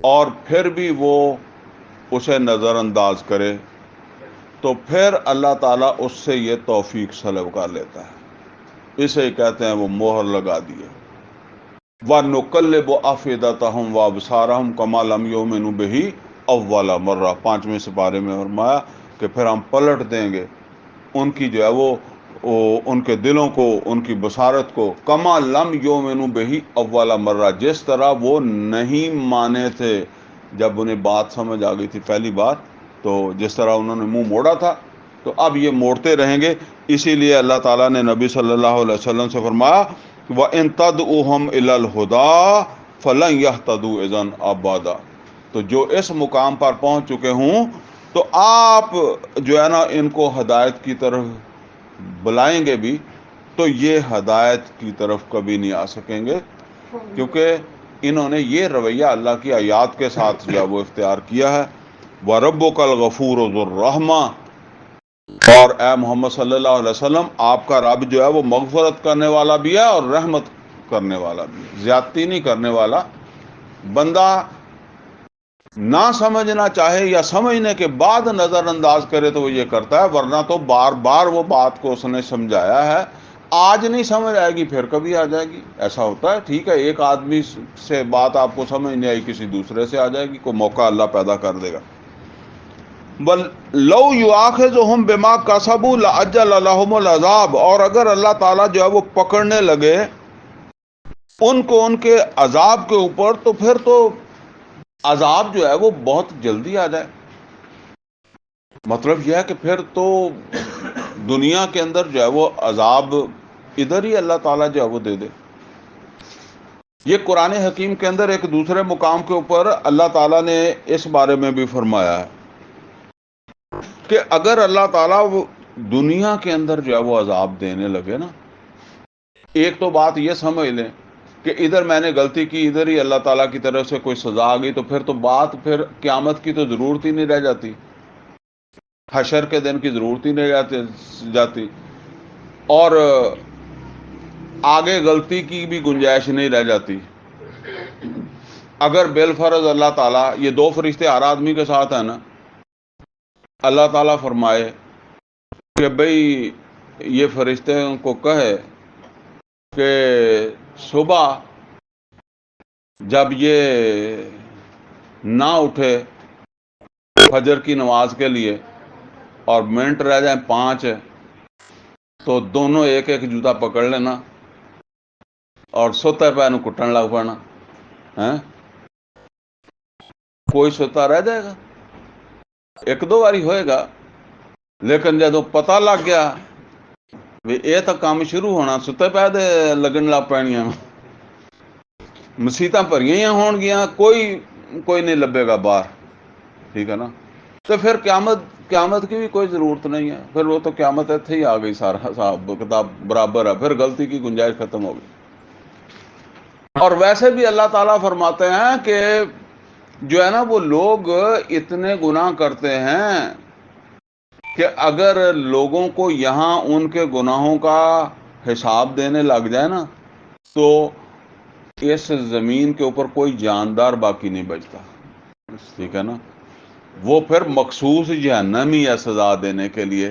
اور پھر بھی وہ اسے نظر انداز کرے تو پھر اللہ تعالیٰ اس سے یہ توفیق سلب کر لیتا ہے. اسے کہتے ہیں وہ مہر لگا دیے. وَنُقَلِّبُ أَفْئِدَتَهُمْ وَأَبْصَارَهُمْ كَمَا لَمْ يُؤْمِنُوا بِهِ أَوَّلَ مَرَّةٍ. 5ویں سپارے میں فرمایا کہ پھر ہم پلٹ دیں گے ان کی جو ہے وہ ان کے دلوں کو، ان کی بصارت کو، کما لم یؤمنوا بہ اول مرہ، جس طرح وہ نہیں مانے تھے جب انہیں بات سمجھ آ گئی تھی پہلی بار، تو جس طرح انہوں نے منہ موڑا تھا تو اب یہ موڑتے رہیں گے. اسی لیے اللہ تعالیٰ نے نبی صلی اللہ علیہ وسلم سے فرمایا وَإِن تَدْعُوهُمْ إِلَى الْهُدَىٰ فَلَن يَهْتَدُوا إِذًا أَبَدًا. تو جو اس مقام پر پہنچ چکے ہوں تو آپ جو ہے نا ان کو ہدایت کی طرف بلائیں گے بھی تو یہ ہدایت کی طرف کبھی نہیں آ سکیں گے، کیونکہ انہوں نے یہ رویہ اللہ کی آیات کے ساتھ جو ہے وہ اختیار کیا ہے. وَرَبُّكَ الْغَفُورُ ذُو الرَّحْمَةِ، اور اے محمد صلی اللہ علیہ وسلم آپ کا رب جو ہے وہ مغفرت کرنے والا بھی ہے اور رحمت کرنے والا بھی ہے، زیادتی نہیں کرنے والا. بندہ نہ سمجھنا چاہے یا سمجھنے کے بعد نظر انداز کرے تو وہ یہ کرتا ہے، ورنہ تو بار بار وہ بات کو اس نے سمجھایا ہے. آج نہیں سمجھ آئے گی پھر کبھی آ جائے گی. ایسا ہوتا ہے، ٹھیک ہے، ایک آدمی سے بات آپ کو سمجھ نہیں آئی، کسی دوسرے سے آ جائے گی، کوئی موقع اللہ پیدا کر دے گا. بل لو یؤاخذہم بما کسبوا لعجل لهم العذاب، اور اگر اللہ تعالیٰ جو ہے وہ پکڑنے لگے ان کو ان کے عذاب کے اوپر تو پھر تو عذاب جو ہے وہ بہت جلدی آ جائے. مطلب یہ ہے کہ پھر تو دنیا کے اندر جو ہے وہ عذاب ادھر ہی اللہ تعالیٰ جو ہے وہ دے دے. یہ قرآن حکیم کے اندر ایک دوسرے مقام کے اوپر اللہ تعالیٰ نے اس بارے میں بھی فرمایا ہے کہ اگر اللہ تعالیٰ وہ دنیا کے اندر جو ہے وہ عذاب دینے لگے نا، ایک تو بات یہ سمجھ لیں کہ ادھر میں نے غلطی کی، ادھر ہی اللہ تعالیٰ کی طرف سے کوئی سزا آ گئی، تو پھر تو بات پھر قیامت کی تو ضرورت ہی نہیں رہ جاتی، حشر کے دن کی ضرورت ہی نہیں جاتی، اور آگے غلطی کی بھی گنجائش نہیں رہ جاتی. اگر بالفرض اللہ تعالیٰ یہ دو فرشتے ہر آدمی کے ساتھ ہیں نا، اللہ تعالیٰ فرمائے کہ بھئی یہ فرشتے ان کو کہے کہ صبح جب یہ نہ اٹھے فجر کی نماز کے لیے اور منٹ رہ جائیں 5، تو دونوں ایک ایک جوتا پکڑ لینا اور سوتے پہ کٹن لگ پڑنا. کوئی سوتا رہ جائے گا؟ ایک دو باری ہوئے گا، لیکن جب پتہ لگ گیا یہ تو کام شروع ہونا، ستے پہ دے لگن لگ پینیاں، مسیتاں بھریاں ہون گیاں، کوئی نہیں لبے گا باہر. ٹھیک ہے نا. تو پھر قیامت کی بھی کوئی ضرورت نہیں ہے. پھر وہ تو قیامت ایتھے ہی آ گئی, سارا حساب کتاب برابر ہے, پھر غلطی کی گنجائش ختم ہو گئی. اور ویسے بھی اللہ تعالیٰ فرماتے ہیں کہ جو ہے نا وہ لوگ اتنے گناہ کرتے ہیں کہ اگر لوگوں کو یہاں ان کے گناہوں کا حساب دینے لگ جائے نا تو اس زمین کے اوپر کوئی جاندار باقی نہیں بچتا. ٹھیک ہے نا. وہ پھر مخصوص جہنم ہی ہے سزا دینے کے لیے.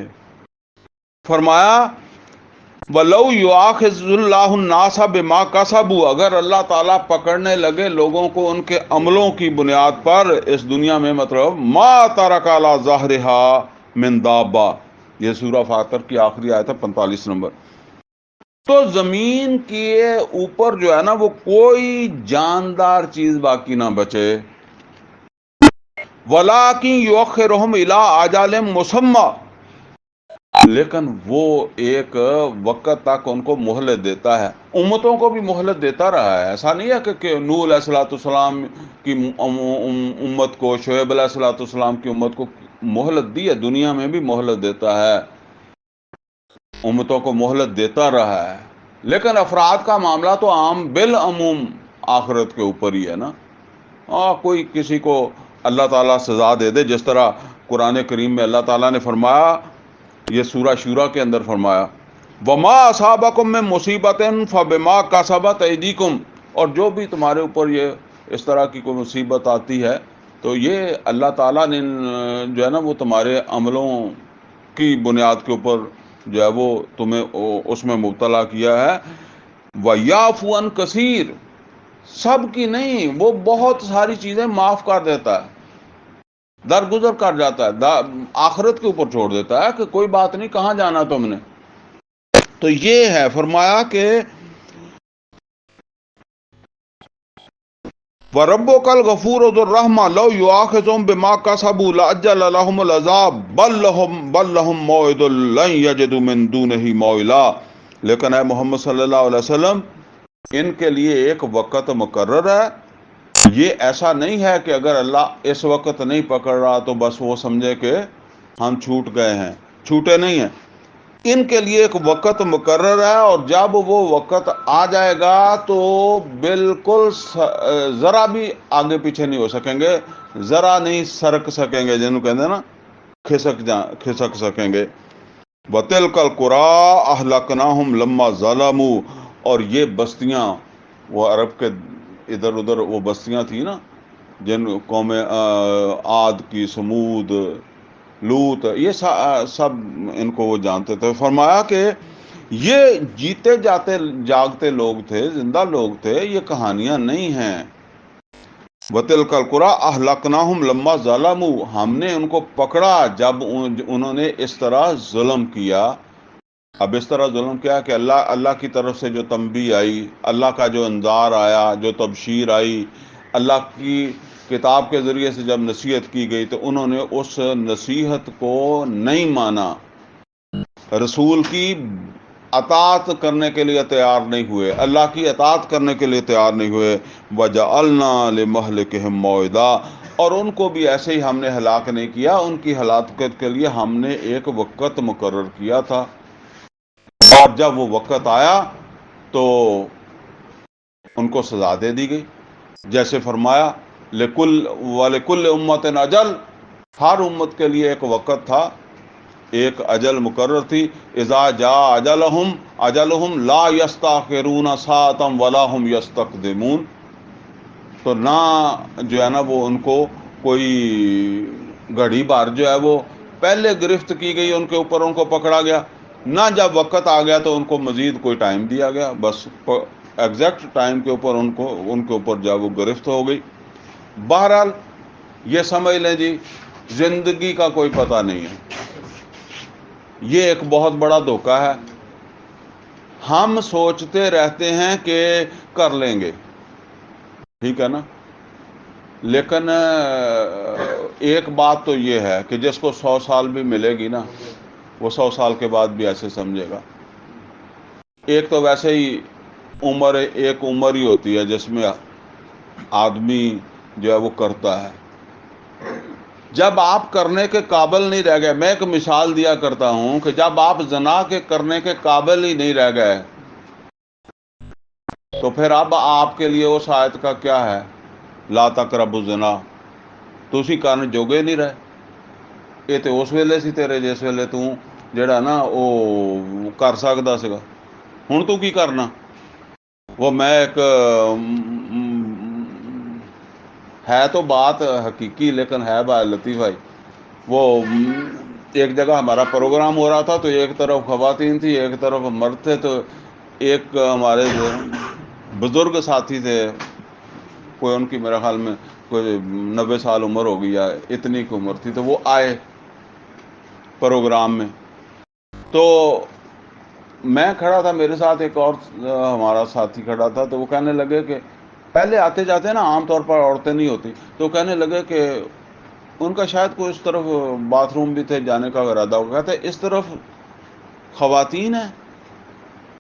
فرمایا وَلَوْ يُؤَاخِذُ اللَّهُ النَّاسَ بِمَا كَسَبُوا, اگر اللہ تعالیٰ پکڑنے لگے لوگوں کو ان کے عملوں کی بنیاد پر اس دنیا میں, مطلب مَا تَرَكَ عَلَىٰ ظَهْرِهَا مِن دَابَّةٍ, یہ سورہ فاطر کی آخری آیت ہے 45 نمبر. تو زمین کے اوپر جو ہے نا وہ کوئی جاندار چیز باقی نہ بچے. وَلَٰكِن يُؤَخِّرُهُمْ إِلَىٰ أَجَلٍ مُّسَمًّى, لیکن وہ ایک وقت تک ان کو مہلت دیتا ہے. امتوں کو بھی مہلت دیتا رہا ہے. ایسا نہیں ہے کہ نوح علیہ الصلوۃ والسلام کی امت کو, شعیب علیہ الصلوۃ والسلام کی امت کو مہلت دی ہے, دنیا میں بھی مہلت دیتا ہے, امتوں کو مہلت دیتا رہا ہے. لیکن افراد کا معاملہ تو عام بالعموم آخرت کے اوپر ہی ہے نا. کوئی کسی کو اللہ تعالیٰ سزا دے دے, جس طرح قرآن کریم میں اللہ تعالیٰ نے فرمایا, یہ سورہ شورا کے اندر فرمایا وَمَا أَصَابَكُم مِّن مُّصِيبَةٍ فَبِمَا كَسَبَتْ أَيْدِيكُمْ, اور جو بھی تمہارے اوپر یہ اس طرح کی کوئی مصیبت آتی ہے تو یہ اللہ تعالیٰ نے جو ہے نا وہ تمہارے عملوں کی بنیاد کے اوپر جو ہے وہ تمہیں اس میں مبتلا کیا ہے. وَيَعْفُو عَن كَثِيرٍ, سب کی نہیں, وہ بہت ساری چیزیں معاف کر دیتا ہے, درگزر کر جاتا ہے, آخرت کے اوپر چھوڑ دیتا ہے کہ کوئی بات نہیں, کہاں جانا تم نے. تو یہ ہے فرمایا کہ وَرَبُّكَ الْغَفُورُ ذُو الرَّحْمَةِ لَوْ يُؤَاخِذُهُم بِمَا كَسَبُوا لَعَجَّلَ لَهُمُ الْعَذَابَ بَل لَّهُم مَّوْعِدٌ لَّن يَجِدُوا مِن دُونِهِ مَوْئِلًا, لیکن اے محمد صلی اللہ علیہ وسلم ان کے لیے ایک وقت مقرر ہے. یہ ایسا نہیں ہے کہ اگر اللہ اس وقت نہیں پکڑ رہا تو بس وہ سمجھے کہ ہم چھوٹ گئے ہیں. چھوٹے نہیں ہیں, ان کے لیے ایک وقت مقرر ہے, اور جب وہ وقت آ جائے گا تو بالکل ذرا بھی آگے پیچھے نہیں ہو سکیں گے, ذرا نہیں سرک سکیں گے, جنہوں کہتے ہیں نا کھسک سکیں گے. وَتِلْكَ الْقُرَىٰ أَهْلَكْنَاهُمْ لَمَّا ظَلَمُوا, اور یہ بستیاں, وہ عرب کے ادھر ادھر وہ بستیاں تھیں نا, جن قوم عاد کی, سمود, لوط, یہ سب ان کو وہ جانتے تھے. فرمایا کہ یہ جیتے جاتے جاگتے لوگ تھے, زندہ لوگ تھے, یہ کہانیاں نہیں ہیں. وَتِلْكَ الْقُرَىٰ أَهْلَكْنَاهُمْ لَمَّا ظَلَمُوا, ہم نے ان کو پکڑا جب انہوں نے اس طرح ظلم کیا. اب اس طرح ظلم کیا کہ اللہ کی طرف سے جو تنبیہ آئی, اللہ کا جو انذار آیا, جو تبشیر آئی, اللہ کی کتاب کے ذریعے سے جب نصیحت کی گئی تو انہوں نے اس نصیحت کو نہیں مانا, رسول کی اطاعت کرنے کے لیے تیار نہیں ہوئے, اللہ کی اطاعت کرنے کے لیے تیار نہیں ہوئے. وَجَعَلْنَا لِمَهْلِكِهِم مَّوْعِدًا, اور ان کو بھی ایسے ہی ہم نے ہلاک نہیں کیا, ان کی ہلاکت کے لیے ہم نے ایک وقت مقرر کیا تھا. اور جب وہ وقت آیا تو ان کو سزا دے دی گئی. جیسے فرمایا وَلِكُلِّ أُمَّةٍ أَجَلٌ, ہر امت کے لیے ایک وقت تھا, ایک اجل مقرر تھی. اذا جاء اجلهم لا يستأخرون ساعة ولا هم يستقدمون, تو نہ جو ہے نا وہ ان کو کوئی گھڑی بار جو ہے وہ پہلے گرفت کی گئی ان کے اوپر, ان کو پکڑا گیا, نہ جب وقت آ گیا تو ان کو مزید کوئی ٹائم دیا گیا, بس ایگزیکٹ ٹائم کے اوپر ان کے اوپر جب وہ گرفت ہو گئی. بہرحال یہ سمجھ لیں جی, زندگی کا کوئی پتہ نہیں ہے. یہ ایک بہت بڑا دھوکہ ہے. ہم سوچتے رہتے ہیں کہ کر لیں گے, ٹھیک ہے نا, لیکن ایک بات تو یہ ہے کہ جس کو 100 سال بھی ملے گی نا, وہ 100 سال کے بعد بھی ایسے سمجھے گا. ایک تو ویسے ہی ایک عمر ہی ہوتی ہے جس میں آدمی جو ہے وہ کرتا ہے. جب آپ کرنے کے قابل نہیں رہ گئے، میں ایک مثال دیا کرتا ہوں کہ جب آپ زنا کے کرنے کے قابل ہی نہیں رہ گئے تو پھر اب آپ کے لیے اس آیت کا کیا ہے، لا تقربوا الزنا، تو اسی کارن جوگے نہیں رہے۔ یہ تو اس ویلے سی تیرے جس ویلے تو جڑا نا وہ کر سکتا سا، ہوں تو کی کرنا۔ وہ میں ایک ہے تو بات حقیقی لیکن ہے بات لطیف بھائی، وہ ایک جگہ ہمارا پروگرام ہو رہا تھا تو ایک طرف خواتین تھی ایک طرف مرد تھے، تو ایک ہمارے بزرگ ساتھی تھے، کوئی ان کی میرے خیال میں کوئی 90 سال عمر ہوگی یا اتنی کی عمر تھی، تو وہ آئے پروگرام میں، تو میں کھڑا تھا، میرے ساتھ ایک اور ہمارا ساتھی کھڑا تھا، تو وہ کہنے لگے کہ پہلے آتے جاتے نا عام طور پر عورتیں نہیں ہوتی، تو کہنے لگے کہ ان کا شاید کوئی اس طرف باتھ روم بھی تھے جانے کا ارادہ ہوگا، کہتے اس طرف خواتین ہیں۔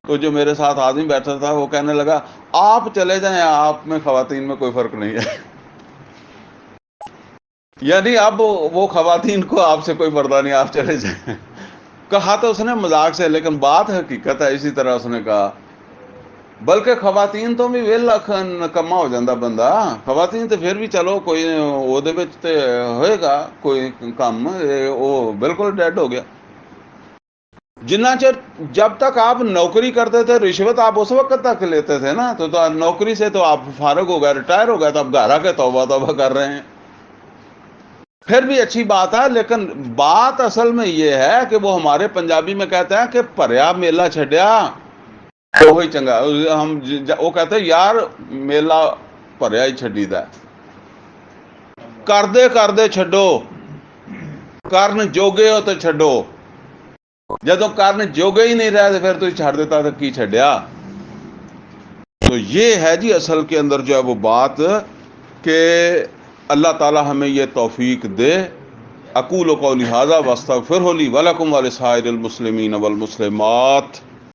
تو جو میرے ساتھ آدمی بیٹھا تھا وہ کہنے لگا آپ چلے جائیں، آپ میں خواتین میں کوئی فرق نہیں ہے۔ یعنی اب وہ خواتین کو آپ سے کوئی پردہ نہیں، آپ چلے جائیں۔ کہا تو اس نے مذاق سے، لیکن بات حقیقت ہے، اسی طرح اس نے کہا بلکہ خواتین تو بھی ویلا نکما ہو جاتا بندہ، خواتین تو پھر بھی چلو کوئی وہ ہوئے گا کوئی کام، وہ بالکل ڈیڈ ہو گیا۔ جنہ چر جب تک آپ نوکری کرتے تھے رشوت آپ اس وقت تک لیتے تھے نا، تو نوکری سے تو آپ فارغ ہو گئے، ریٹائر ہو گئے، تو اب گھر آ کے توبہ توبہ کر رہے ہیں، پھر بھی اچھی بات ہے۔ لیکن بات اصل میں یہ ہے کہ وہ ہمارے پنجابی میں کہتے ہیں کہ پریا میلہ چھڈیا وہی چنگا، وہ کہتے ہیں یار میلہ پریا ہی چھڈی دا، کردے چھڈو، کرن جوگے ہو تو چھڈو، جدو کرن جوگے ہی نہیں رہے پھر تو چھڑ دیتا تو کی چھڈیا۔ تو یہ ہے جی اصل کے اندر جو ہے وہ بات کہ اللہ تعالی ہمیں یہ توفیق دے۔ اقول قولی ھذا واستغفرہ لی ولکم ولسائر المسلمین والمسلمات۔